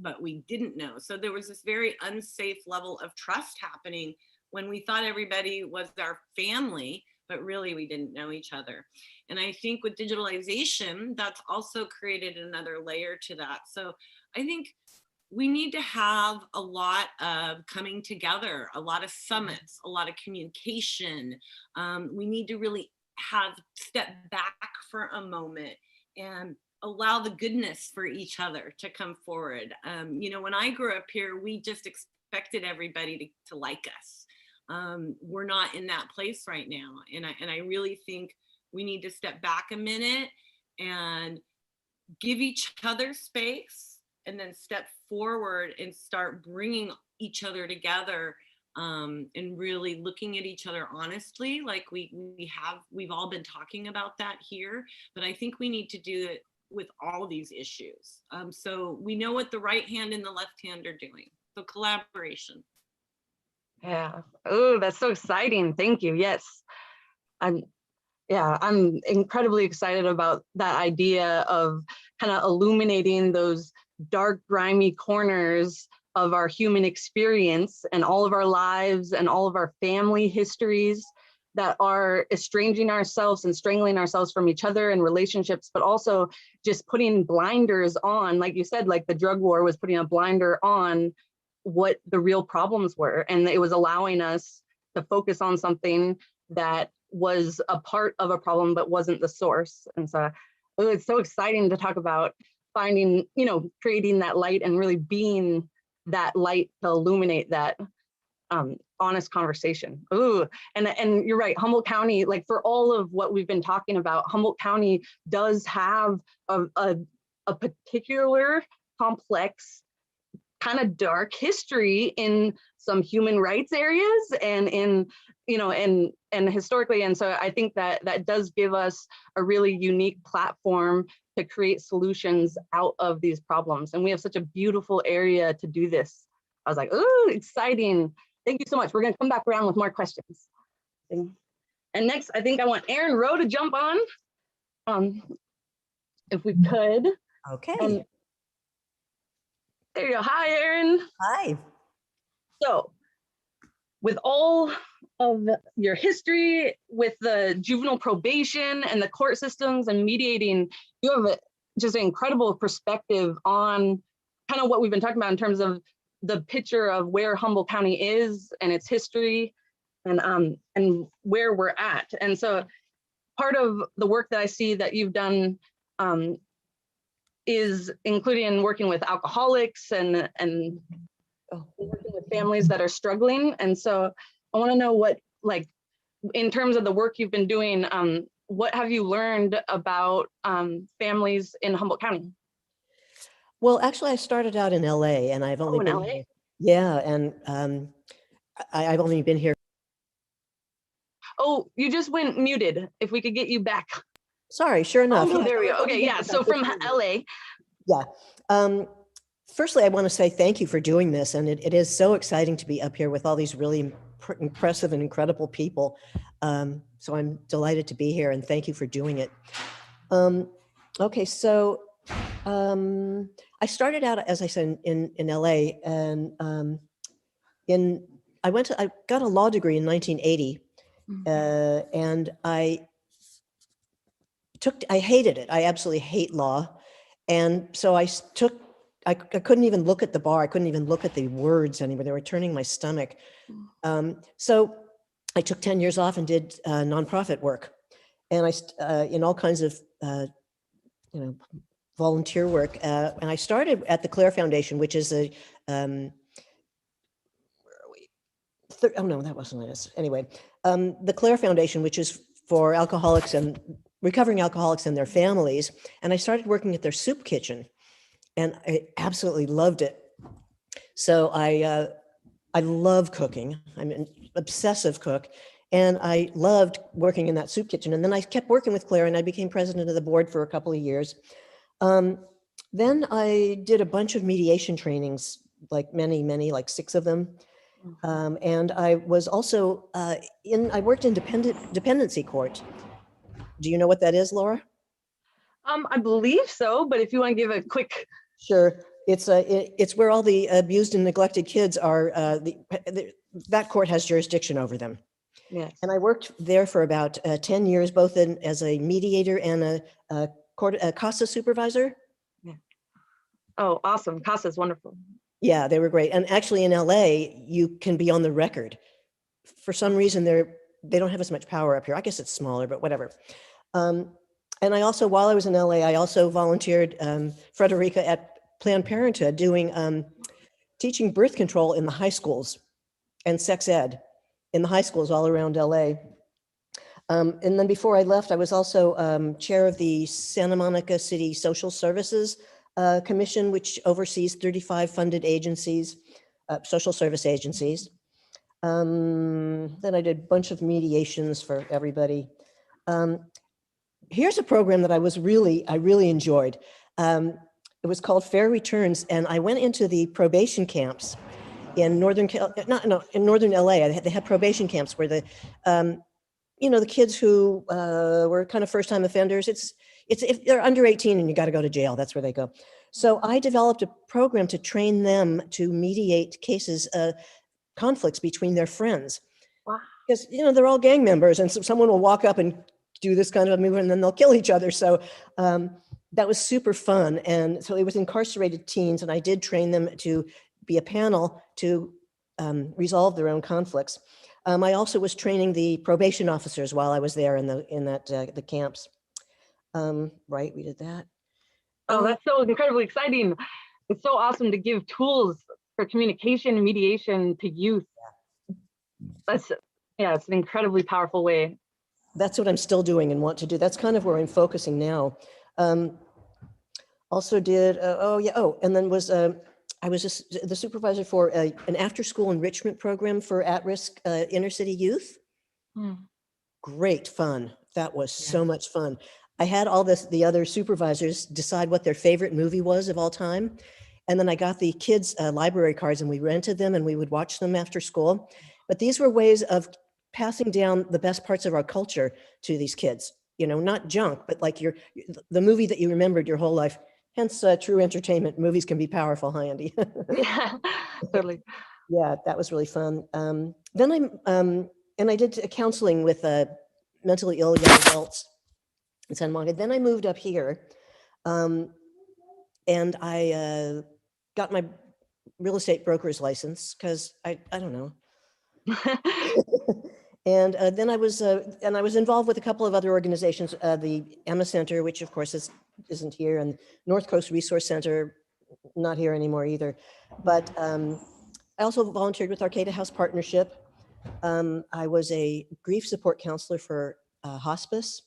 but we didn't know. So there was this very unsafe level of trust happening when we thought everybody was our family, but really we didn't know each other. And I think with digitalization, that's also created another layer to that. So I think we need to have a lot of coming together, a lot of summits, a lot of communication. We need to really step back for a moment and allow the goodness for each other to come forward. You know, when I grew up here, we just expected everybody to like us. We're not in that place right now. And I really think we need to step back a minute and give each other space, and then step forward and start bringing each other together, and really looking at each other honestly, like we've all been talking about that here, but I think we need to do it with all these issues. So we know what the right hand and the left hand are doing. So collaboration. Yeah. Oh, that's so exciting. Thank you. Yes. I'm incredibly excited about that idea of kind of illuminating those dark, grimy corners of our human experience and all of our lives and all of our family histories that are estranging ourselves and strangling ourselves from each other and relationships, but also just putting blinders on, like you said, like the drug war was putting a blinder on what the real problems were. And it was allowing us to focus on something that was a part of a problem, but wasn't the source. And so it's so exciting to talk about finding, you know, creating that light and really being that light to illuminate that honest conversation. Ooh, and you're right, Humboldt County, like for all of what we've been talking about, Humboldt County does have a particular complex kind of dark history in some human rights areas and in, you know, and historically. And so I think that does give us a really unique platform to create solutions out of these problems. And we have such a beautiful area to do this. I was like, oh, exciting. Thank you so much. We're gonna come back around with more questions. And next, I think I want Erin Rowe to jump on, if we could. Okay. There you go. Hi, Erin. Hi. So, with all of your history with the juvenile probation and the court systems and mediating, you have just an incredible perspective on kind of what we've been talking about in terms of the picture of where Humboldt County is and its history and where we're at. And so part of the work that I see that you've done is including working with alcoholics and working with families that are struggling. And so I want to know what, like, in terms of the work you've been doing, what have you learned about families in Humboldt County? Well, actually, I started out in LA, and I've only been here. Yeah, and I've only been here. Oh, you just went muted. If we could get you back. Sorry, sure enough. Oh, there we go. Okay, yeah. So from LA. Yeah. Firstly, I want to say thank you for doing this, and it is so exciting to be up here with all these really impressive and incredible people. So I'm delighted to be here, and thank you for doing it. Okay, so I started out, as I said, in LA, and I got a law degree in 1980, and I hated it. I absolutely hate law, and so I couldn't even look at the bar. I couldn't even look at the words anymore. They were turning my stomach. So I took 10 years off and did nonprofit work, and in all kinds of volunteer work. And I started at the Claire Foundation, which is a where are we? Oh no, that wasn't it. Anyway, the Claire Foundation, which is for alcoholics and recovering alcoholics and their families. And I started working at their soup kitchen, and I absolutely loved it. So I love cooking. I'm an obsessive cook, and I loved working in that soup kitchen. And then I kept working with Claire, and I became president of the board for a couple of years. Then I did a bunch of mediation trainings, like many, like 6 of them. And I was also I worked in dependency court. Do you know what that is, Laura? I believe so, but if you want to give a quick. Sure. It's where all the abused and neglected kids are. That court has jurisdiction over them. Yes. And I worked there for about 10 years, both as a mediator and a CASA supervisor. Yeah. Oh, awesome. CASA is wonderful. Yeah, they were great. And actually in LA, you can be on the record. For some reason, they don't have as much power up here. I guess it's smaller, but whatever. And I also, while I was in LA, I also volunteered, Frederica, at Planned Parenthood, doing teaching birth control in the high schools and sex ed in the high schools all around LA. And then before I left, I was also chair of the Santa Monica City Social Services Commission, which oversees 35 funded agencies, social service agencies. Then I did a bunch of mediations for everybody. Here's a program that I really enjoyed. It was called Fair Returns, and I went into the probation camps in northern LA. They had probation camps where the the kids who were kind of first-time offenders. It's if they're under 18 and you got to go to jail, that's where they go. So I developed a program to train them to mediate cases, conflicts between their friends. Wow. Because they're all gang members, and so someone will walk up and do this kind of a move, and then they'll kill each other. So that was super fun. And so it was incarcerated teens, and I did train them to be a panel to resolve their own conflicts. I also was training the probation officers while I was there in the camps. Right, we did that. Oh, that's so incredibly exciting. It's so awesome to give tools for communication and mediation to youth. It's an incredibly powerful way. That's what I'm still doing and want to do. That's kind of where I'm focusing now. Also did, and then I was the supervisor for an after-school enrichment program for at-risk inner city youth. Great fun. That was so much fun. I had all the other supervisors decide what their favorite movie was of all time. And then I got the kids' library cards, and we rented them, and we would watch them after school. But these were ways of passing down the best parts of our culture to these kids, not junk, but like the movie that you remembered your whole life. Hence, true entertainment. Movies can be powerful, huh, Andy? Yeah, totally. Yeah, that was really fun. Then I did counseling with mentally ill young adults in Santa Monica. Then I moved up here, and I got my real estate broker's license because I don't know. And then I was involved with a couple of other organizations, the Emma Center, which of course isn't here, and North Coast Resource Center, not here anymore either. But I also volunteered with Arcata House Partnership. I was a grief support counselor for hospice,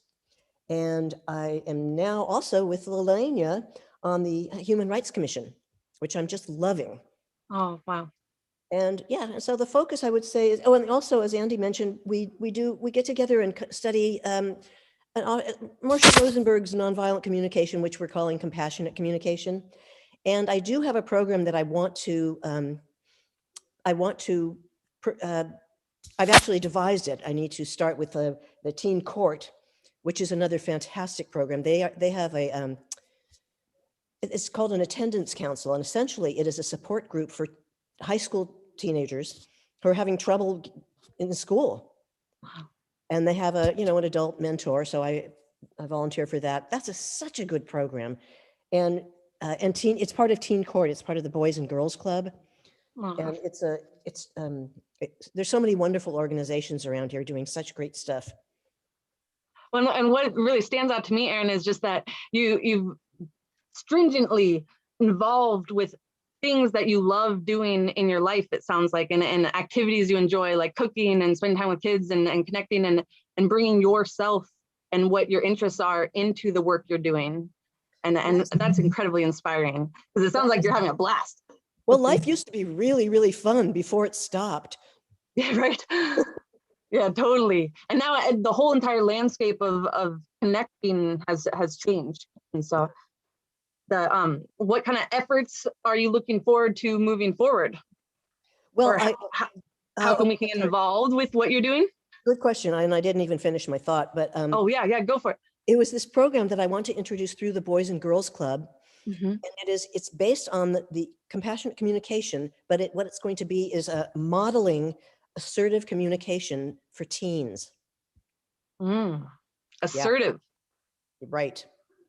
and I am now also with Lelania on the Human Rights Commission, which I'm just loving. Oh, wow. And yeah, so the focus, I would say, is, and also, as Andy mentioned, we get together and study Marshall Rosenberg's nonviolent communication, which we're calling compassionate communication. And I do have a program that I've actually devised it. I need to start with the Teen Court, which is another fantastic program. They have it's called an attendance council, and essentially it is a support group for high school teenagers who are having trouble in school. Wow. And they have an adult mentor. So I volunteer for that. That's such a good program. And it's part of Teen Court. It's part of the Boys and Girls Club. Wow. And there's so many wonderful organizations around here doing such great stuff. Well, and what really stands out to me, Erin, is just that you've stringently involved with things that you love doing in your life, it sounds like, and activities you enjoy, like cooking and spending time with kids and connecting and bringing yourself and what your interests are into the work you're doing. And that's incredibly inspiring, because it sounds like you're having a blast. Well, life used to be really, really fun before it stopped. Yeah, right. Yeah, totally. And now the whole entire landscape of connecting has changed. And so what kind of efforts are you looking forward to moving forward? Well, how can we get involved with what you're doing? Good question. And I didn't even finish my thought, but oh yeah, go for it. It was this program that I want to introduce through the Boys and Girls Club. Mm-hmm. And it's based on the compassionate communication, but what it's going to be is modeling assertive communication for teens. Assertive. Yeah. Right.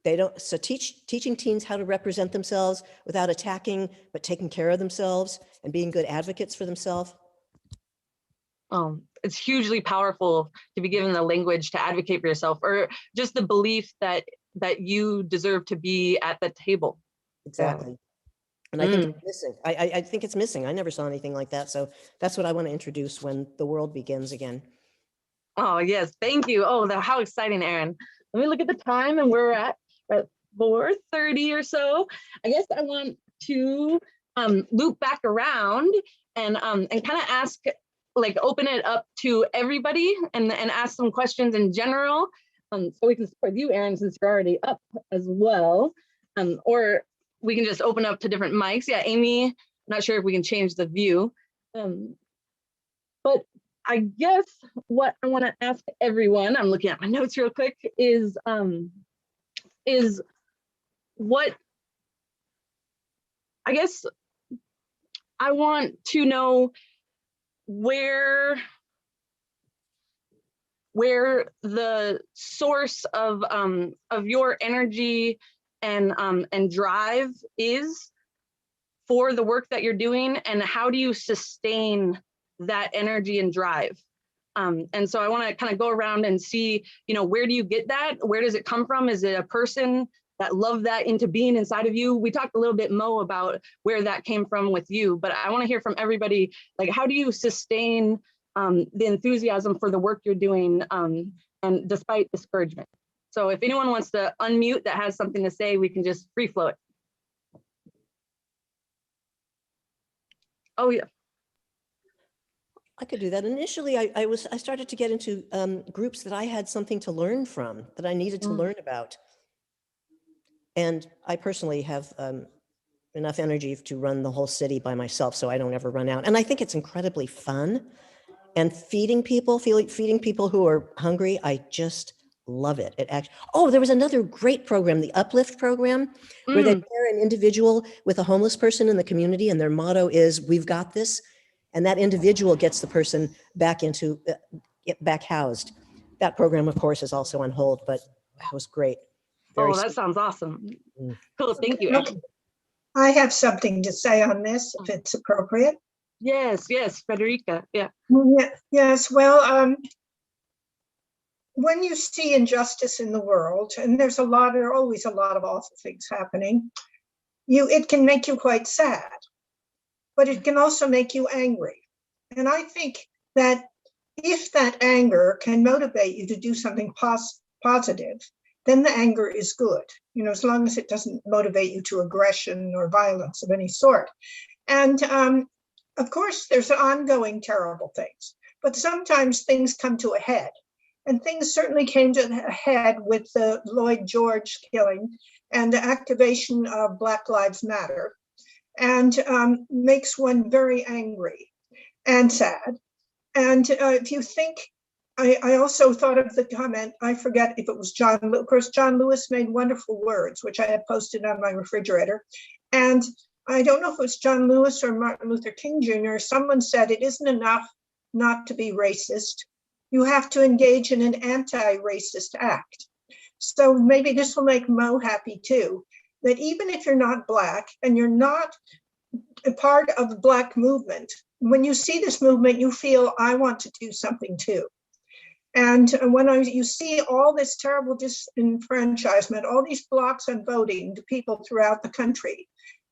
Teaching teens how to represent themselves without attacking, but taking care of themselves and being good advocates for themselves. It's hugely powerful to be given the language to advocate for yourself, or just the belief that that you deserve to be at the table. Exactly. And I think it's missing. I think it's missing. I never saw anything like that. So that's what I want to introduce when the world begins again. Oh, yes. Thank you. Oh, how exciting, Erin. Let me look at the time, and we're at 4:30 or so. I guess I want to loop back around and kind of ask, like, open it up to everybody and ask some questions in general. So we can support you, Erin, since you're already up as well. Or we can just open up to different mics. Yeah, Amy, I'm not sure if we can change the view. But I guess what I want to ask everyone, I'm looking at my notes real quick, is what, I guess I want to know where the source of your energy and drive is for the work that you're doing, and how do you sustain that energy and drive? And so I want to kind of go around and see, where do you get that? Where does it come from? Is it a person that loved that into being inside of you? We talked a little bit, Mo, about where that came from with you, but I want to hear from everybody, like, how do you sustain the enthusiasm for the work you're doing, and despite discouragement? So if anyone wants to unmute that has something to say, we can just free flow it. Oh, yeah. I could do that. Initially, I started to get into groups that I had something to learn from, that I needed to learn about. And I personally have enough energy to run the whole city by myself, so I don't ever run out. And I think it's incredibly fun. And feeding people who are hungry, I just love it. There was another great program, the Uplift program, where they pair an individual with a homeless person in the community, and their motto is, "We've got this." And that individual gets the person back back housed. That program, of course, is also on hold, but that was great. That sounds awesome. Cool, thank you. I have something to say on this, if it's appropriate. Yes, Frederica, yeah. Yes, well, when you see injustice in the world, and there are always a lot of awful things happening, it can make you quite sad, but it can also make you angry. And I think that if that anger can motivate you to do something positive, then the anger is good, as long as it doesn't motivate you to aggression or violence of any sort. And of course, there's ongoing terrible things, but sometimes things come to a head. And things certainly came to a head with the Lloyd George killing and the activation of Black Lives Matter, and makes one very angry and sad. And if you think, I also thought of the comment, I forget if it was John Lewis. Of course, John Lewis made wonderful words, which I had posted on my refrigerator. And I don't know if it was John Lewis or Martin Luther King Jr., someone said, it isn't enough not to be racist. You have to engage in an anti-racist act. So maybe this will make Mo happy too, that even if you're not Black and you're not a part of the Black movement, when you see this movement, you feel, I want to do something too. And when you see all this terrible disenfranchisement, all these blocks on voting to people throughout the country,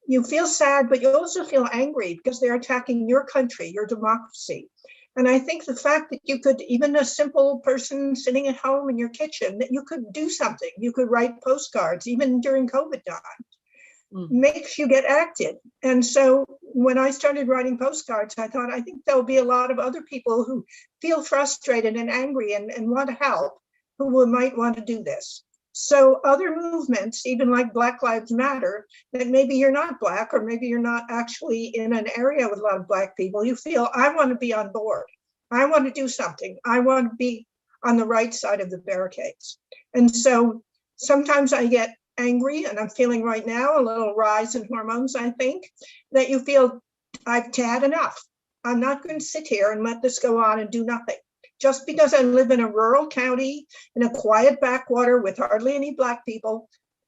you feel sad, but you also feel angry because they're attacking your country, your democracy. And I think the fact that you could, even a simple person sitting at home in your kitchen, that you could do something, you could write postcards, even during COVID time, makes you get active. And so when I started writing postcards, I thought, I think there'll be a lot of other people who feel frustrated and angry and want to help, who might want to do this. So other movements, even like Black Lives Matter, that maybe you're not Black, or maybe you're not actually in an area with a lot of Black people, you feel, I want to be on board. I want to do something. I want to be on the right side of the barricades. And so sometimes I get angry, and I'm feeling right now a little rise in hormones, I think, that you feel, I've had enough. I'm not going to sit here and let this go on and do nothing. Just because I live in a rural county, in a quiet backwater with hardly any Black people,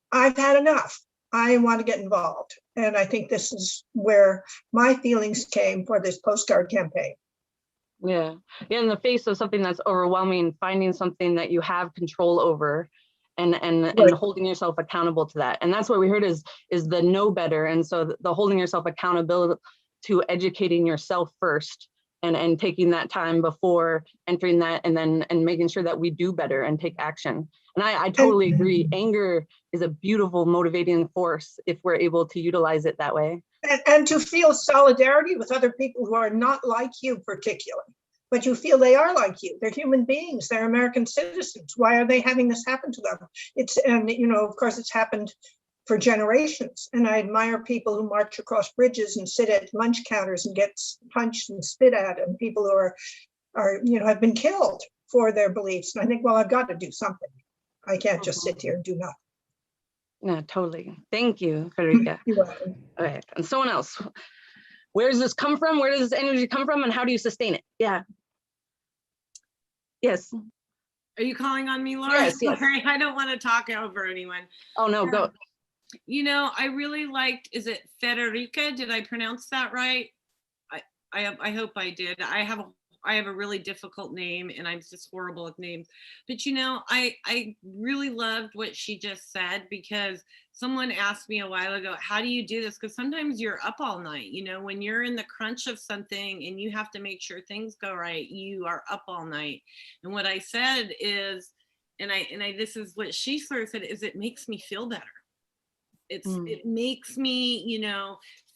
I've had enough. I want to get involved. And I think this is where my feelings came for this postcard campaign. Yeah, in the face of something that's overwhelming, finding something that you have control over and Right. holding yourself accountable to that. And that's what we heard is the know better. And so the holding yourself accountable to educating yourself first and taking that time before entering that, and making sure that we do better and take action. And I totally agree. Anger is a beautiful motivating force if we're able to utilize it that way. And to feel solidarity with other people who are not like you particularly, but you feel they are like you. They're human beings. They're American citizens. Why are they having this happen to them? And of course, it's happened for generations. And I admire people who march across bridges and sit at lunch counters and get punched and spit at, and people who are have been killed for their beliefs. And I think, well, I've got to do something. I can't just sit here and do nothing. No, totally. Thank you, Frederica. You're welcome. Okay, and someone else. Where does this come from? Where does this energy come from, and how do you sustain it? Yeah. Yes. Are you calling on me, Laura? Yes, yes. Sorry, I don't want to talk over anyone. Oh no, go. I really liked, is it Federica? Did I pronounce that right? I hope I did. I have a really difficult name, and I'm just horrible with names. But I really loved what she just said, because someone asked me a while ago, how do you do this? Because sometimes you're up all night, when you're in the crunch of something and you have to make sure things go right, you are up all night. And what I said is, and this is what she sort of said, is it makes me feel better. It makes me,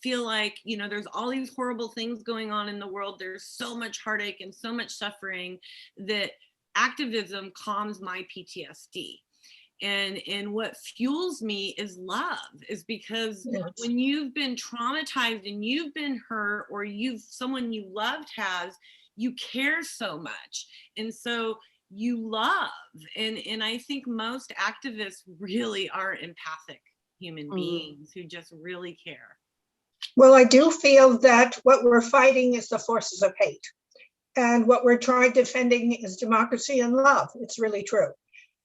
feel like, there's all these horrible things going on in the world. There's so much heartache and so much suffering that activism calms my PTSD. And what fuels me is love, is because when you've been traumatized and you've been hurt, or someone you loved has, you care so much. And so you love. And I think most activists really are empathic human beings who just really care. Well, I do feel that what we're fighting is the forces of hate. And what we're defending is democracy and love. It's really true.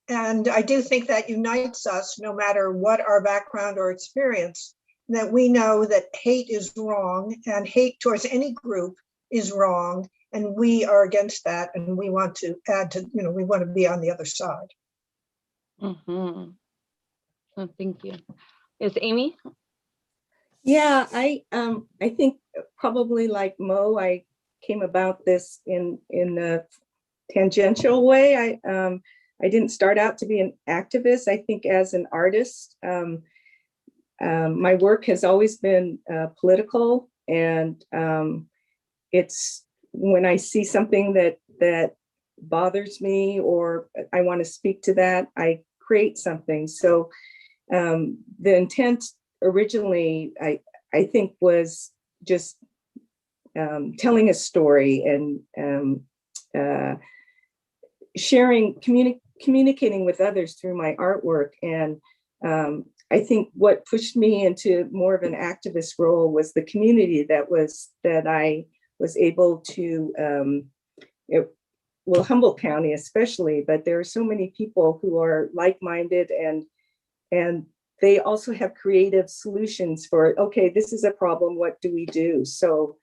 And I do think that unites us, no matter what our background or experience, that we know that hate is wrong, and hate towards any group is wrong. And we are against that. And we want to we want to be on the other side. Mm-hmm. Oh, thank you. Yes, Amy? Yeah, I think probably like Mo, I came about this in a tangential way. I didn't start out to be an activist. I think as an artist, my work has always been political, and it's when I see something that bothers me or I want to speak to that, I create something. So the intent originally, I think, was just telling a story and communicating with others through my artwork. And I think what pushed me into more of an activist role was the community that I was able to, Humboldt County especially, but there are so many people who are like-minded, and they also have creative solutions for, okay, this is a problem, what do we do? So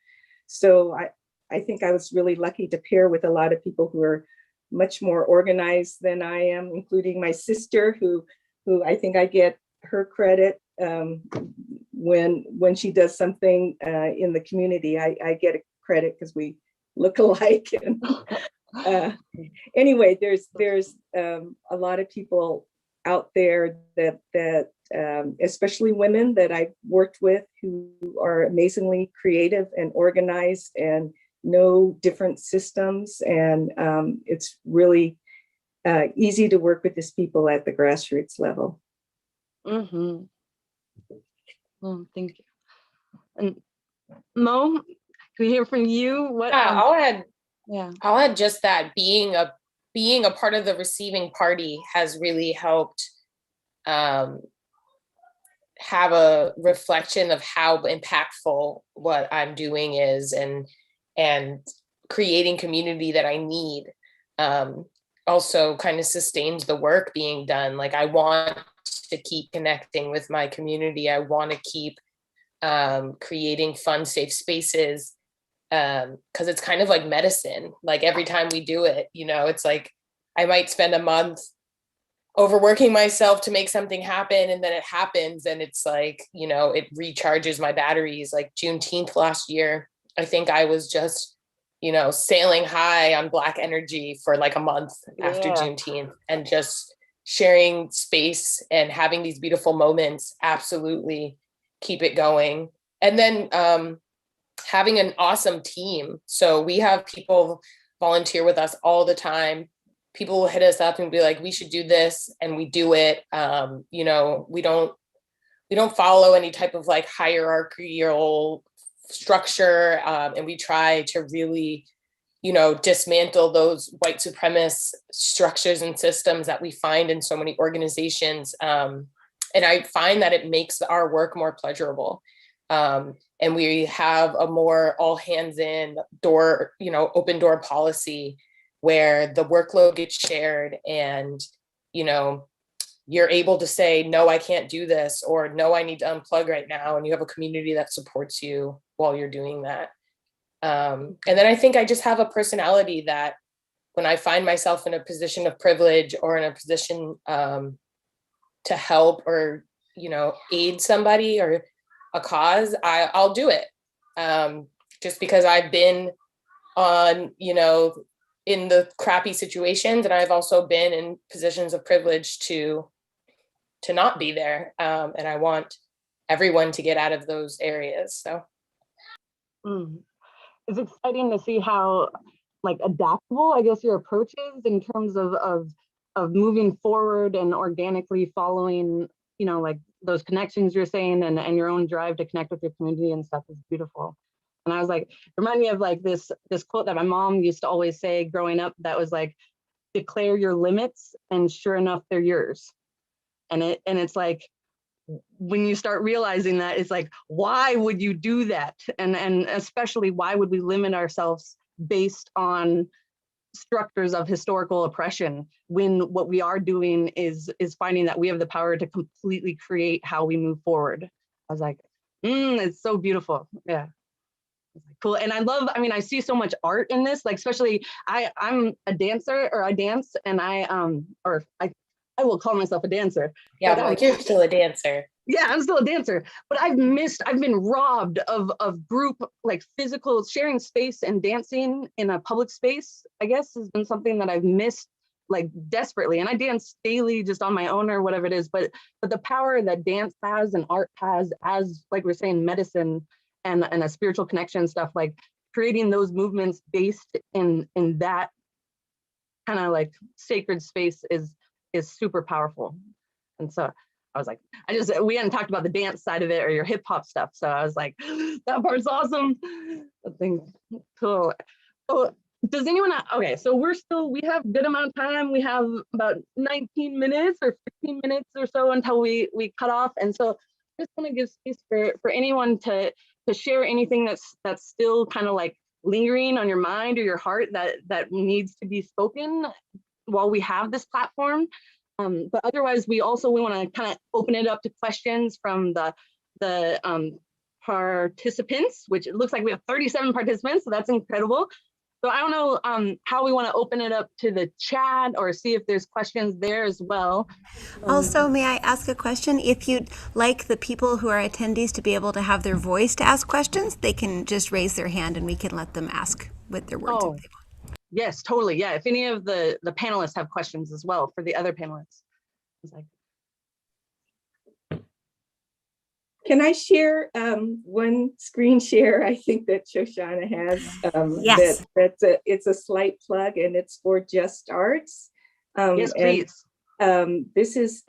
I think I was really lucky to pair with a lot of people who are much more organized than I am, including my sister, who I think I get her credit when she does something in the community. I get a credit because we look alike. And, anyway, there's a lot of people out there that especially women that I've worked with, who are amazingly creative and organized and know different systems. And it's really easy to work with these people at the grassroots level. Mm-hmm. Oh, thank you. And Mo, can we hear from you? What? I'll add just that being a part of the receiving party has really helped have a reflection of how impactful what I'm doing is, and creating community that I need also kind of sustains the work being done. Like, I want to keep connecting with my community. I want to keep creating fun, safe spaces, because it's kind of like medicine. Like, every time we do it, it's like I might spend a month overworking myself to make something happen, and then it happens, and it's like, you know, it recharges my batteries. Like Juneteenth last year, I think I was just, you know, sailing high on Black energy for like a month after Juneteenth, and just sharing space and having these beautiful moments absolutely keep it going. And then having an awesome team. So we have people volunteer with us all the time. People will hit us up and be like, we should do this, and we do it. You know, we don't follow any type of like hierarchical structure, and we try to really, you know, dismantle those white supremacist structures and systems that we find in so many organizations. And I find that it makes our work more pleasurable. And we have a more all hands in door, you know, open door policy where the workload gets shared, and, you know, you're able to say, no, I can't do this, or no, I need to unplug right now. And you have a community that supports you while you're doing that. And then I think I just have a personality that when I find myself in a position of privilege or in a position to help or, you know, aid somebody or a cause, I'll do it. Just because I've been on, you know, in the crappy situations, and I've also been in positions of privilege to not be there. And I want everyone to get out of those areas. So. It's exciting to see how like adaptable, I guess, your approach is in terms of moving forward and organically following, you know, like those connections you're saying, and your own drive to connect with your community and stuff is beautiful. And I was like, remind me of like this quote that my mom used to always say growing up, that was like, declare your limits, and sure enough, they're yours. And it's like, when you start realizing that, it's like, why would you do that? And especially, why would we limit ourselves based on structures of historical oppression, when what we are doing is finding that we have the power to completely create how we move forward. I was like, it's so beautiful. Yeah. Cool. And I mean, I see so much art in this, like, especially I'm a dancer, or I dance, and I will call myself a dancer. Yeah, but you're still a dancer. Yeah, I'm still a dancer, but I've been robbed of group, like physical sharing space, and dancing in a public space, I guess, has been something that I've missed like desperately. And I dance daily just on my own or whatever it is, but the power that dance has and art has, as like we're saying, medicine and a spiritual connection stuff, like creating those movements based in that kind of like sacred space is super powerful. And so I was like, we hadn't talked about the dance side of it or your hip hop stuff. So I was like, that part's awesome. I think cool. So does anyone, okay, so we have a good amount of time. We have about 19 minutes or 15 minutes or so until we cut off. And so I just want to give space for anyone to share anything that's still kind of like lingering on your mind or your heart that needs to be spoken while we have this platform. But otherwise, we want to kind of open it up to questions from the participants, which it looks like we have 37 participants, so that's incredible. So I don't know how we want to open it up to the chat or see if there's questions there as well. Also, may I ask a question? If you'd like the people who are attendees to be able to have their voice to ask questions, they can just raise their hand and we can let them ask with their words. Oh. Yes, totally. Yeah, if any of the panelists have questions as well for the other panelists. It's like, can I share one screen share? I think that Shoshana has. Yes. It's a slight plug, and it's for Just Arts. Yes, please. This is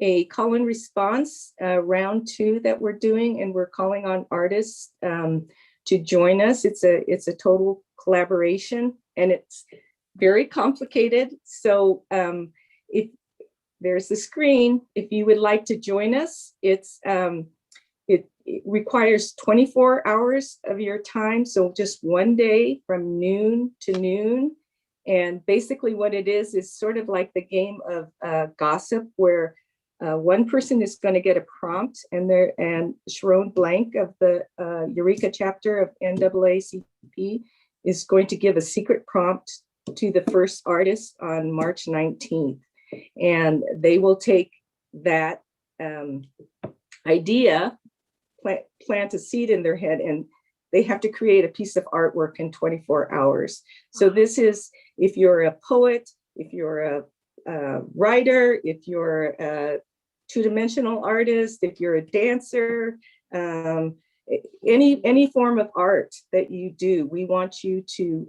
a call and response round 2 that we're doing, and we're calling on artists to join us. It's a total collaboration, and it's very complicated. So if there's the screen, if you would like to join us, it requires 24 hours of your time. So just one day from noon to noon. And basically what it is sort of like the game of gossip, where one person is going to get a prompt, and Sharon Blank of the Eureka chapter of NAACP is going to give a secret prompt to the first artist on March 19th. And they will take that idea, plant a seed in their head, and they have to create a piece of artwork in 24 hours. So this is, if you're a poet, if you're a writer, if you're a two-dimensional artist, if you're a dancer, any form of art that you do, we want you to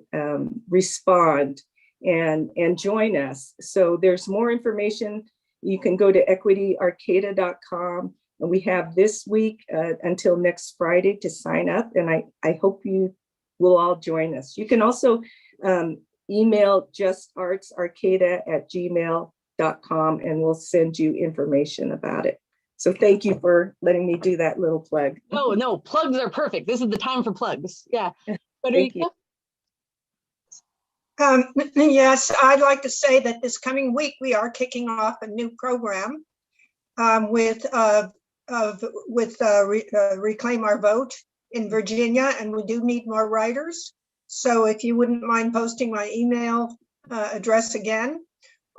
respond and join us. So there's more information. You can go to equityarcata.com, and we have this week until next Friday to sign up, and I hope you will all join us. You can also email justartsarcata@gmail.com, and we'll send you information about it. So thank you for letting me do that little plug. No, plugs are perfect. This is the time for plugs. Yeah. Thank you. Yes, I'd like to say that this coming week, we are kicking off a new program with Reclaim Our Vote in Virginia, and we do need more writers. So if you wouldn't mind posting my email address again,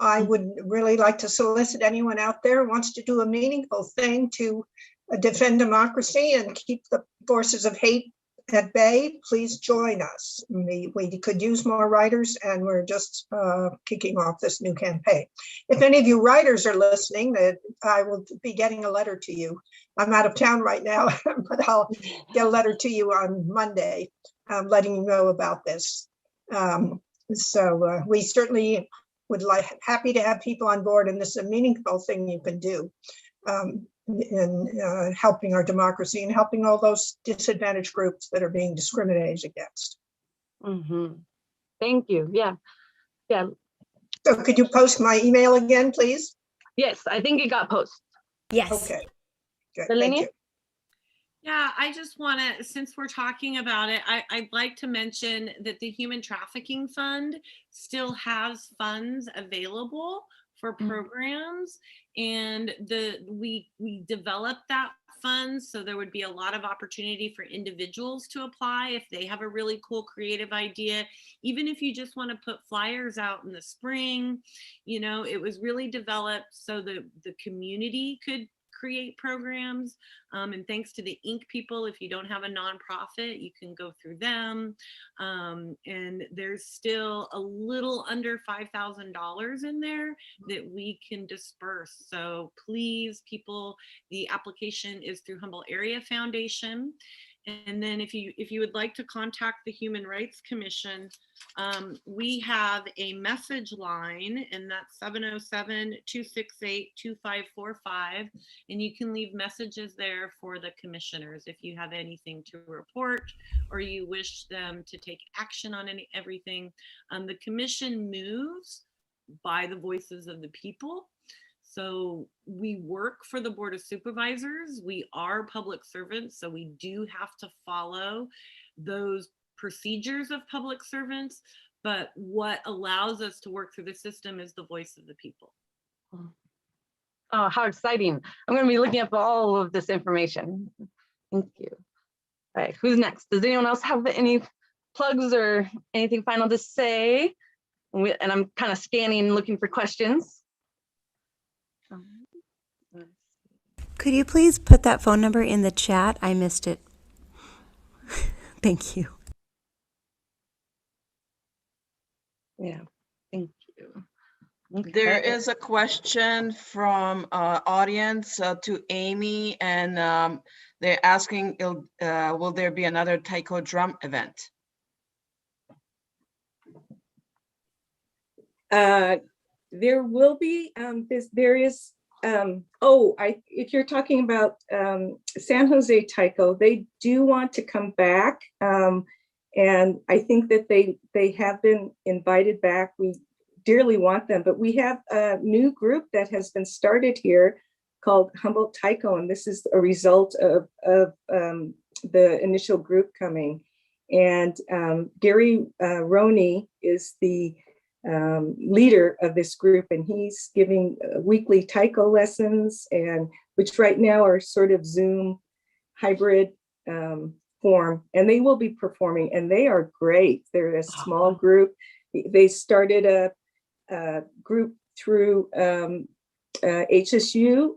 I would really like to solicit anyone out there who wants to do a meaningful thing to defend democracy and keep the forces of hate at bay. Please join us. We could use more writers, and we're just kicking off this new campaign. If any of you writers are listening, I will be getting a letter to you. I'm out of town right now, but I'll get a letter to you on Monday, letting you know about this. So we certainly would happy to have people on board, and this is a meaningful thing you can do in helping our democracy and helping all those disadvantaged groups that are being discriminated against. Thank you. Yeah. So could you post my email again, please? Yes, I think it got posted. Yes. Okay. Good. Delaney? Thank you. Yeah, I just want to, since we're talking about it, I'd like to mention that the Human Trafficking Fund still has funds available for programs, and we developed that fund so there would be a lot of opportunity for individuals to apply if they have a really cool creative idea. Even if you just want to put flyers out in the spring, you know, it was really developed so the community could create programs, and thanks to the Inc. people, if you don't have a nonprofit, you can go through them, and there's still a little under $5,000 in there that we can disperse. So please, people, the application is through Humboldt Area Foundation. And then if you would like to contact the Human Rights Commission, we have a message line, and that's 707-268-2545. And you can leave messages there for the commissioners if you have anything to report or you wish them to take action on everything. The commission moves by the voices of the people. So we work for the Board of Supervisors. We are public servants, so we do have to follow those procedures of public servants. But what allows us to work through the system is the voice of the people. Oh, how exciting. I'm going to be looking up all of this information. Thank you. All right, who's next? Does anyone else have any plugs or anything final to say? And I'm kind of scanning, looking for questions. Could you please put that phone number in the chat? I missed it. Thank you. Yeah, thank you. Okay. There is a question from audience to Amy, and they're asking, will there be another taiko drum event? There will be, if you're talking about San Jose Taiko, they do want to come back. And I think that they have been invited back. We dearly want them, but we have a new group that has been started here called Humboldt Taiko, and this is a result of the initial group coming. And Gary Roney is the leader of this group, and he's giving weekly taiko lessons, and which right now are sort of Zoom hybrid form, and they will be performing, and they are great. They're a small group. They started a group through HSU,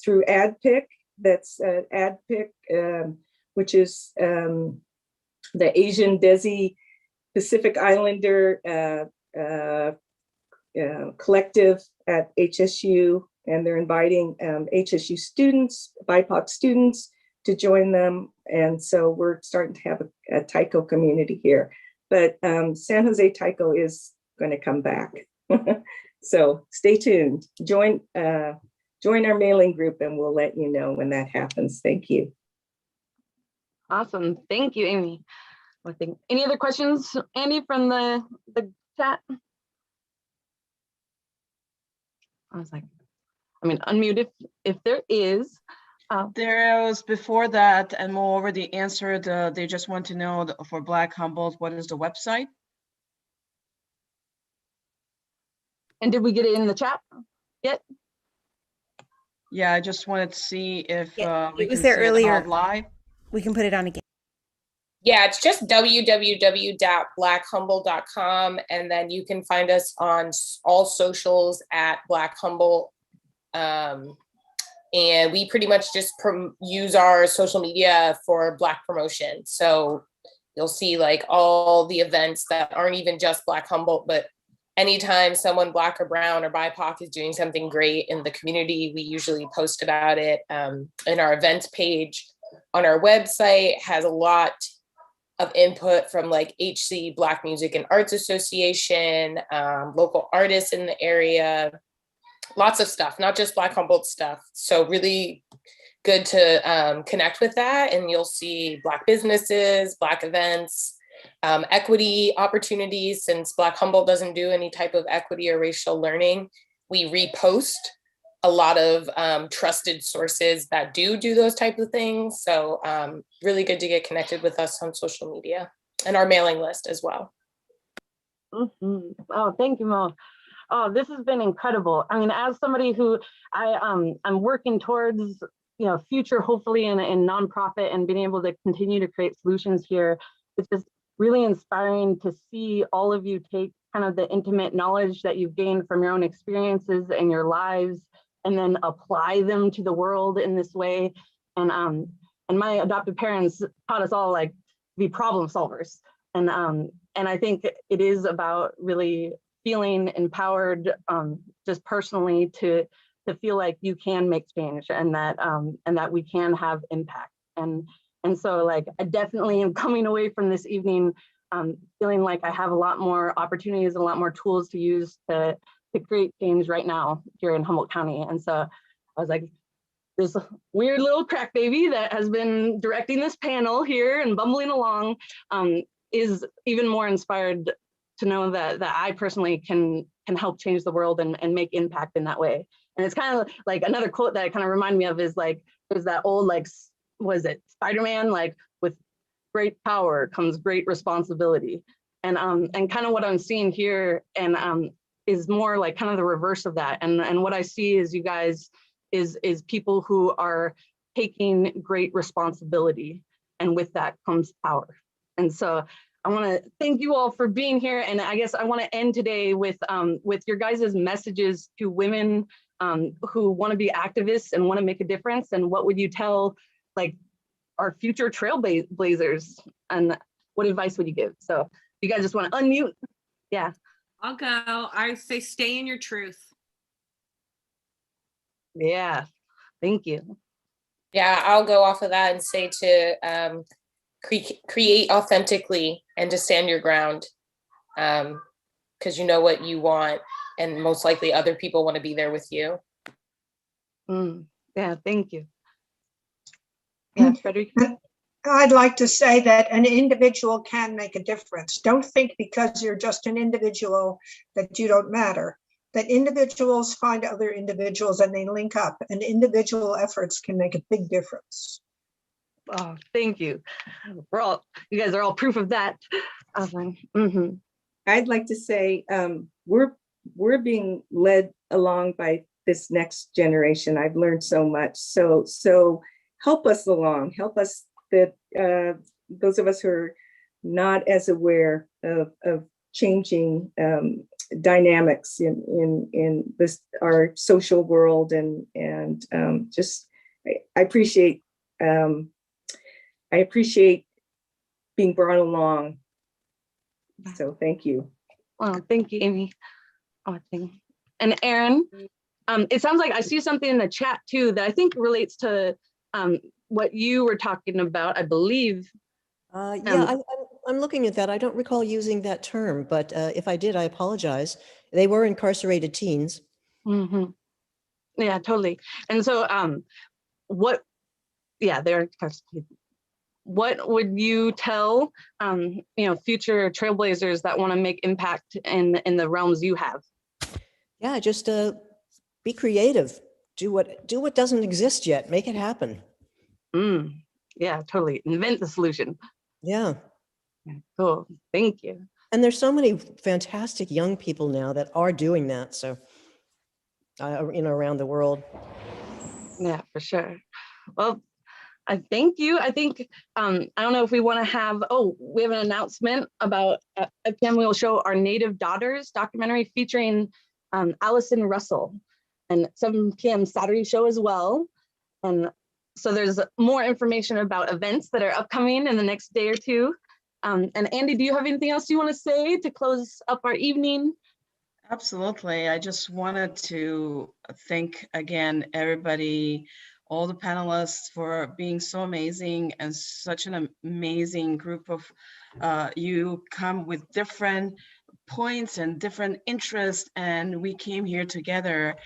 through ADPIC, that's ADPIC, which is the Asian Desi Pacific Islander collective at HSU, and they're inviting HSU students, BIPOC students, to join them. And so we're starting to have a Taiko community here. But San Jose Taiko is going to come back. So stay tuned. Join our mailing group and we'll let you know when that happens. Thank you. Awesome. Thank you, Amy. Any other questions, Andy, from the chat? I was like, unmute if there is. There was before that, and Mo already answered, they just want to know for Black Humboldt, what is the website? And did we get it in the chat yet? Yeah, I just wanted to see if Yeah, we it was can there say it earlier. out live. We can put it on again. Yeah, it's just www.blackhumboldt.com, and then you can find us on all socials at Black Humboldt. And we pretty much just use our social media for Black promotion. So you'll see like all the events that aren't even just Black Humboldt, but anytime someone Black or brown or BIPOC is doing something great in the community, we usually post about it. And our events page on our website has a lot of input from like HC Black Music and Arts Association, local artists in the area, lots of stuff, not just Black Humboldt stuff. So really good to connect with that. And you'll see Black businesses, Black events, equity opportunities. Since Black Humboldt doesn't do any type of equity or racial learning, we repost a lot of trusted sources that do those type of things. So really good to get connected with us on social media and our mailing list as well. Oh, thank you, Mo. Oh, this has been incredible. As somebody who I'm working towards, future, hopefully in nonprofit and being able to continue to create solutions here, it's just really inspiring to see all of you take kind of the intimate knowledge that you've gained from your own experiences and your lives, and then apply them to the world in this way. And my adoptive parents taught us all like be problem solvers. And I think it is about really feeling empowered, just personally to feel like you can make change and that we can have impact. And so like I definitely am coming away from this evening feeling like I have a lot more opportunities, a lot more tools to use to create change right now here in Humboldt County. And so I was like, this weird little crack baby that has been directing this panel here and bumbling along is even more inspired to know that I personally can help change the world and make impact in that way. And it's kind of like another quote that kind of remind me of is like, there's that old, like, was it Spider-Man? Like, with great power comes great responsibility. And kind of what I'm seeing here and is more like kind of the reverse of that. And what I see is you guys is people who are taking great responsibility, and with that comes power. And so I want to thank you all for being here. And I guess I want to end today with your guys' messages to women who want to be activists and want to make a difference. And what would you tell like our future trailblazers, and what advice would you give? So you guys just want to unmute? Yeah. I'll go. I say stay in your truth. Yeah. Thank you. Yeah, I'll go off of that and say to create authentically and to stand your ground, because you know what you want, and most likely other people want to be there with you. Yeah, thank you. Yeah, Frederica? I'd like to say that an individual can make a difference. Don't think because you're just an individual that you don't matter. That individuals find other individuals and they link up, and individual efforts can make a big difference. Oh, thank you. You guys are all proof of that. I'd like to say we're being led along by this next generation. I've learned so much. So help us along. Help us, that those of us who are not as aware of changing dynamics in this our social world, and just I appreciate being brought along. So thank you. Well, thank you, Amy. Oh, and Aaron, it sounds like I see something in the chat too that I think relates to what you were talking about, I believe. Yeah, I'm looking at that. I don't recall using that term, but if I did, I apologize. They were incarcerated teens. Yeah, totally. And so they're incarcerated. What would you tell future trailblazers that want to make impact in the realms you have? Yeah, just be creative. Do what doesn't exist yet. Make it happen. Yeah, totally. Invent the solution. Yeah. Cool. Thank you. And there's so many fantastic young people now that are doing that. So, around the world. Yeah, for sure. Well, I thank you. I think, I don't know if we want to have, we have an announcement about at PM we will show Our Native Daughters documentary featuring Allison Russell, and 7 p.m. Saturday show as well. And so there's more information about events that are upcoming in the next day or two. And Andy, do you have anything else you want to say to close up our evening? Absolutely. I just wanted to thank again everybody, all the panelists, for being so amazing, and such an amazing group of you come with different points and different interests, and we came here together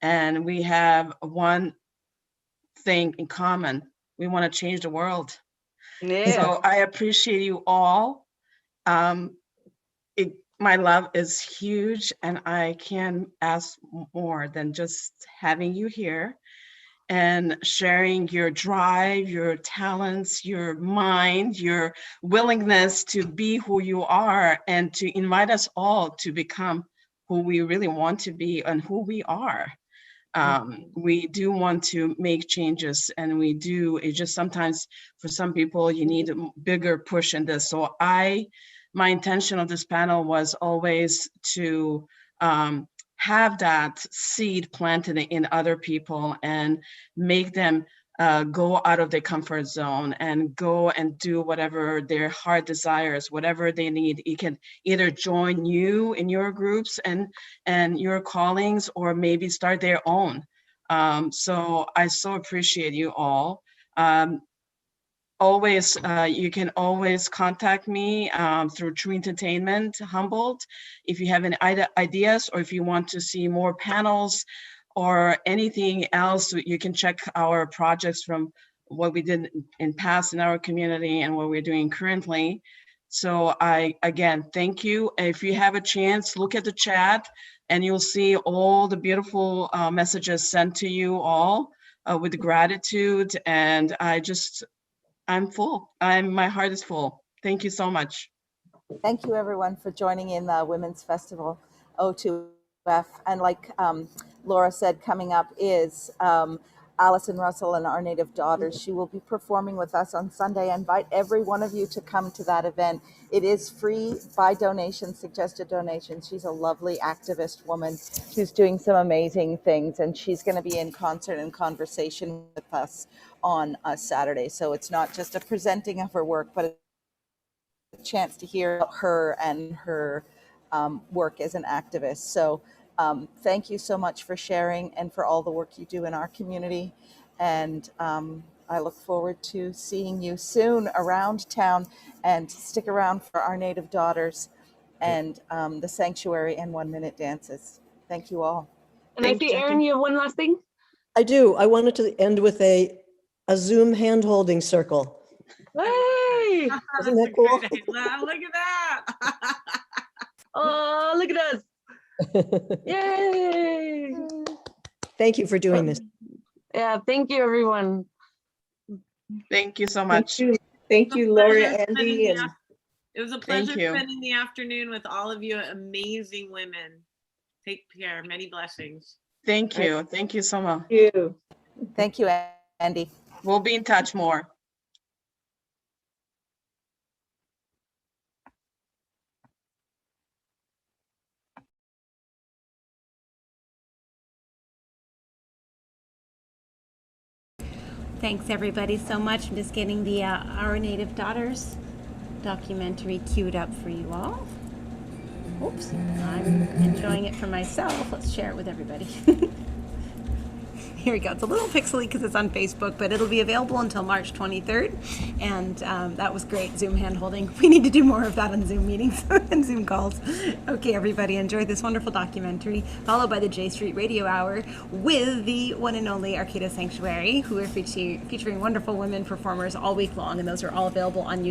and we have one thing in common. We want to change the world. Yeah. So I appreciate you all. My love is huge, and I can't ask more than just having you here and sharing your drive, your talents, your mind, your willingness to be who you are, and to invite us all to become who we really want to be and who we are. We do want to make changes, and we do. It's just sometimes for some people you need a bigger push in this. So my intention of this panel was always to have that seed planted in other people and make them go out of their comfort zone and go and do whatever their heart desires, whatever they need. You can either join you in your groups and your callings, or maybe start their own. So I so appreciate you all. Always, you can always contact me through True Entertainment Humboldt if you have any ideas, or if you want to see more panels or anything else. You can check our projects from what we did in past in our community and what we're doing currently. So again, thank you. If you have a chance, look at the chat and you'll see all the beautiful messages sent to you all with gratitude. And I'm full. My heart is full. Thank you so much. Thank you, everyone, for joining in the Women's Festival O2F. And like Laura said, coming up is Allison Russell and Our Native Daughters. She will be performing with us on Sunday. I invite every one of you to come to that event. It is free by donation, suggested donations. She's a lovely activist woman who's doing some amazing things, and she's going to be in concert and conversation with us on Saturday. So it's not just a presenting of her work, but a chance to hear her and her work as an activist. So thank you so much for sharing and for all the work you do in our community. And I look forward to seeing you soon around town, and stick around for Our Native Daughters and the Sanctuary and 1 Minute Dances. Thank you all. And I see, Aaron, you have one last thing? I do. I wanted to end with a Zoom hand-holding circle. Hey! Isn't that cool? Look at that. Oh, look at us. Yay! Thank you for doing this. Yeah, thank you, everyone. Thank you so much. Thank you, Laura, Andy. It was a pleasure Thank you. spending the afternoon with all of you amazing women. Take care. Many blessings. Thank you. Thank you so much. Thank you. Thank you, Andy. We'll be in touch more. Thanks everybody so much. I'm just getting the Our Native Daughters documentary queued up for you all. Oops, I'm enjoying it for myself. Let's share it with everybody. Here we go. It's a little pixely because it's on Facebook, but it'll be available until March 23rd. And that was great, Zoom hand holding. We need to do more of that on Zoom meetings and Zoom calls. Okay, everybody, enjoy this wonderful documentary, followed by the J Street Radio Hour with the one and only Arcata Sanctuary, who are featuring wonderful women performers all week long, and those are all available on YouTube.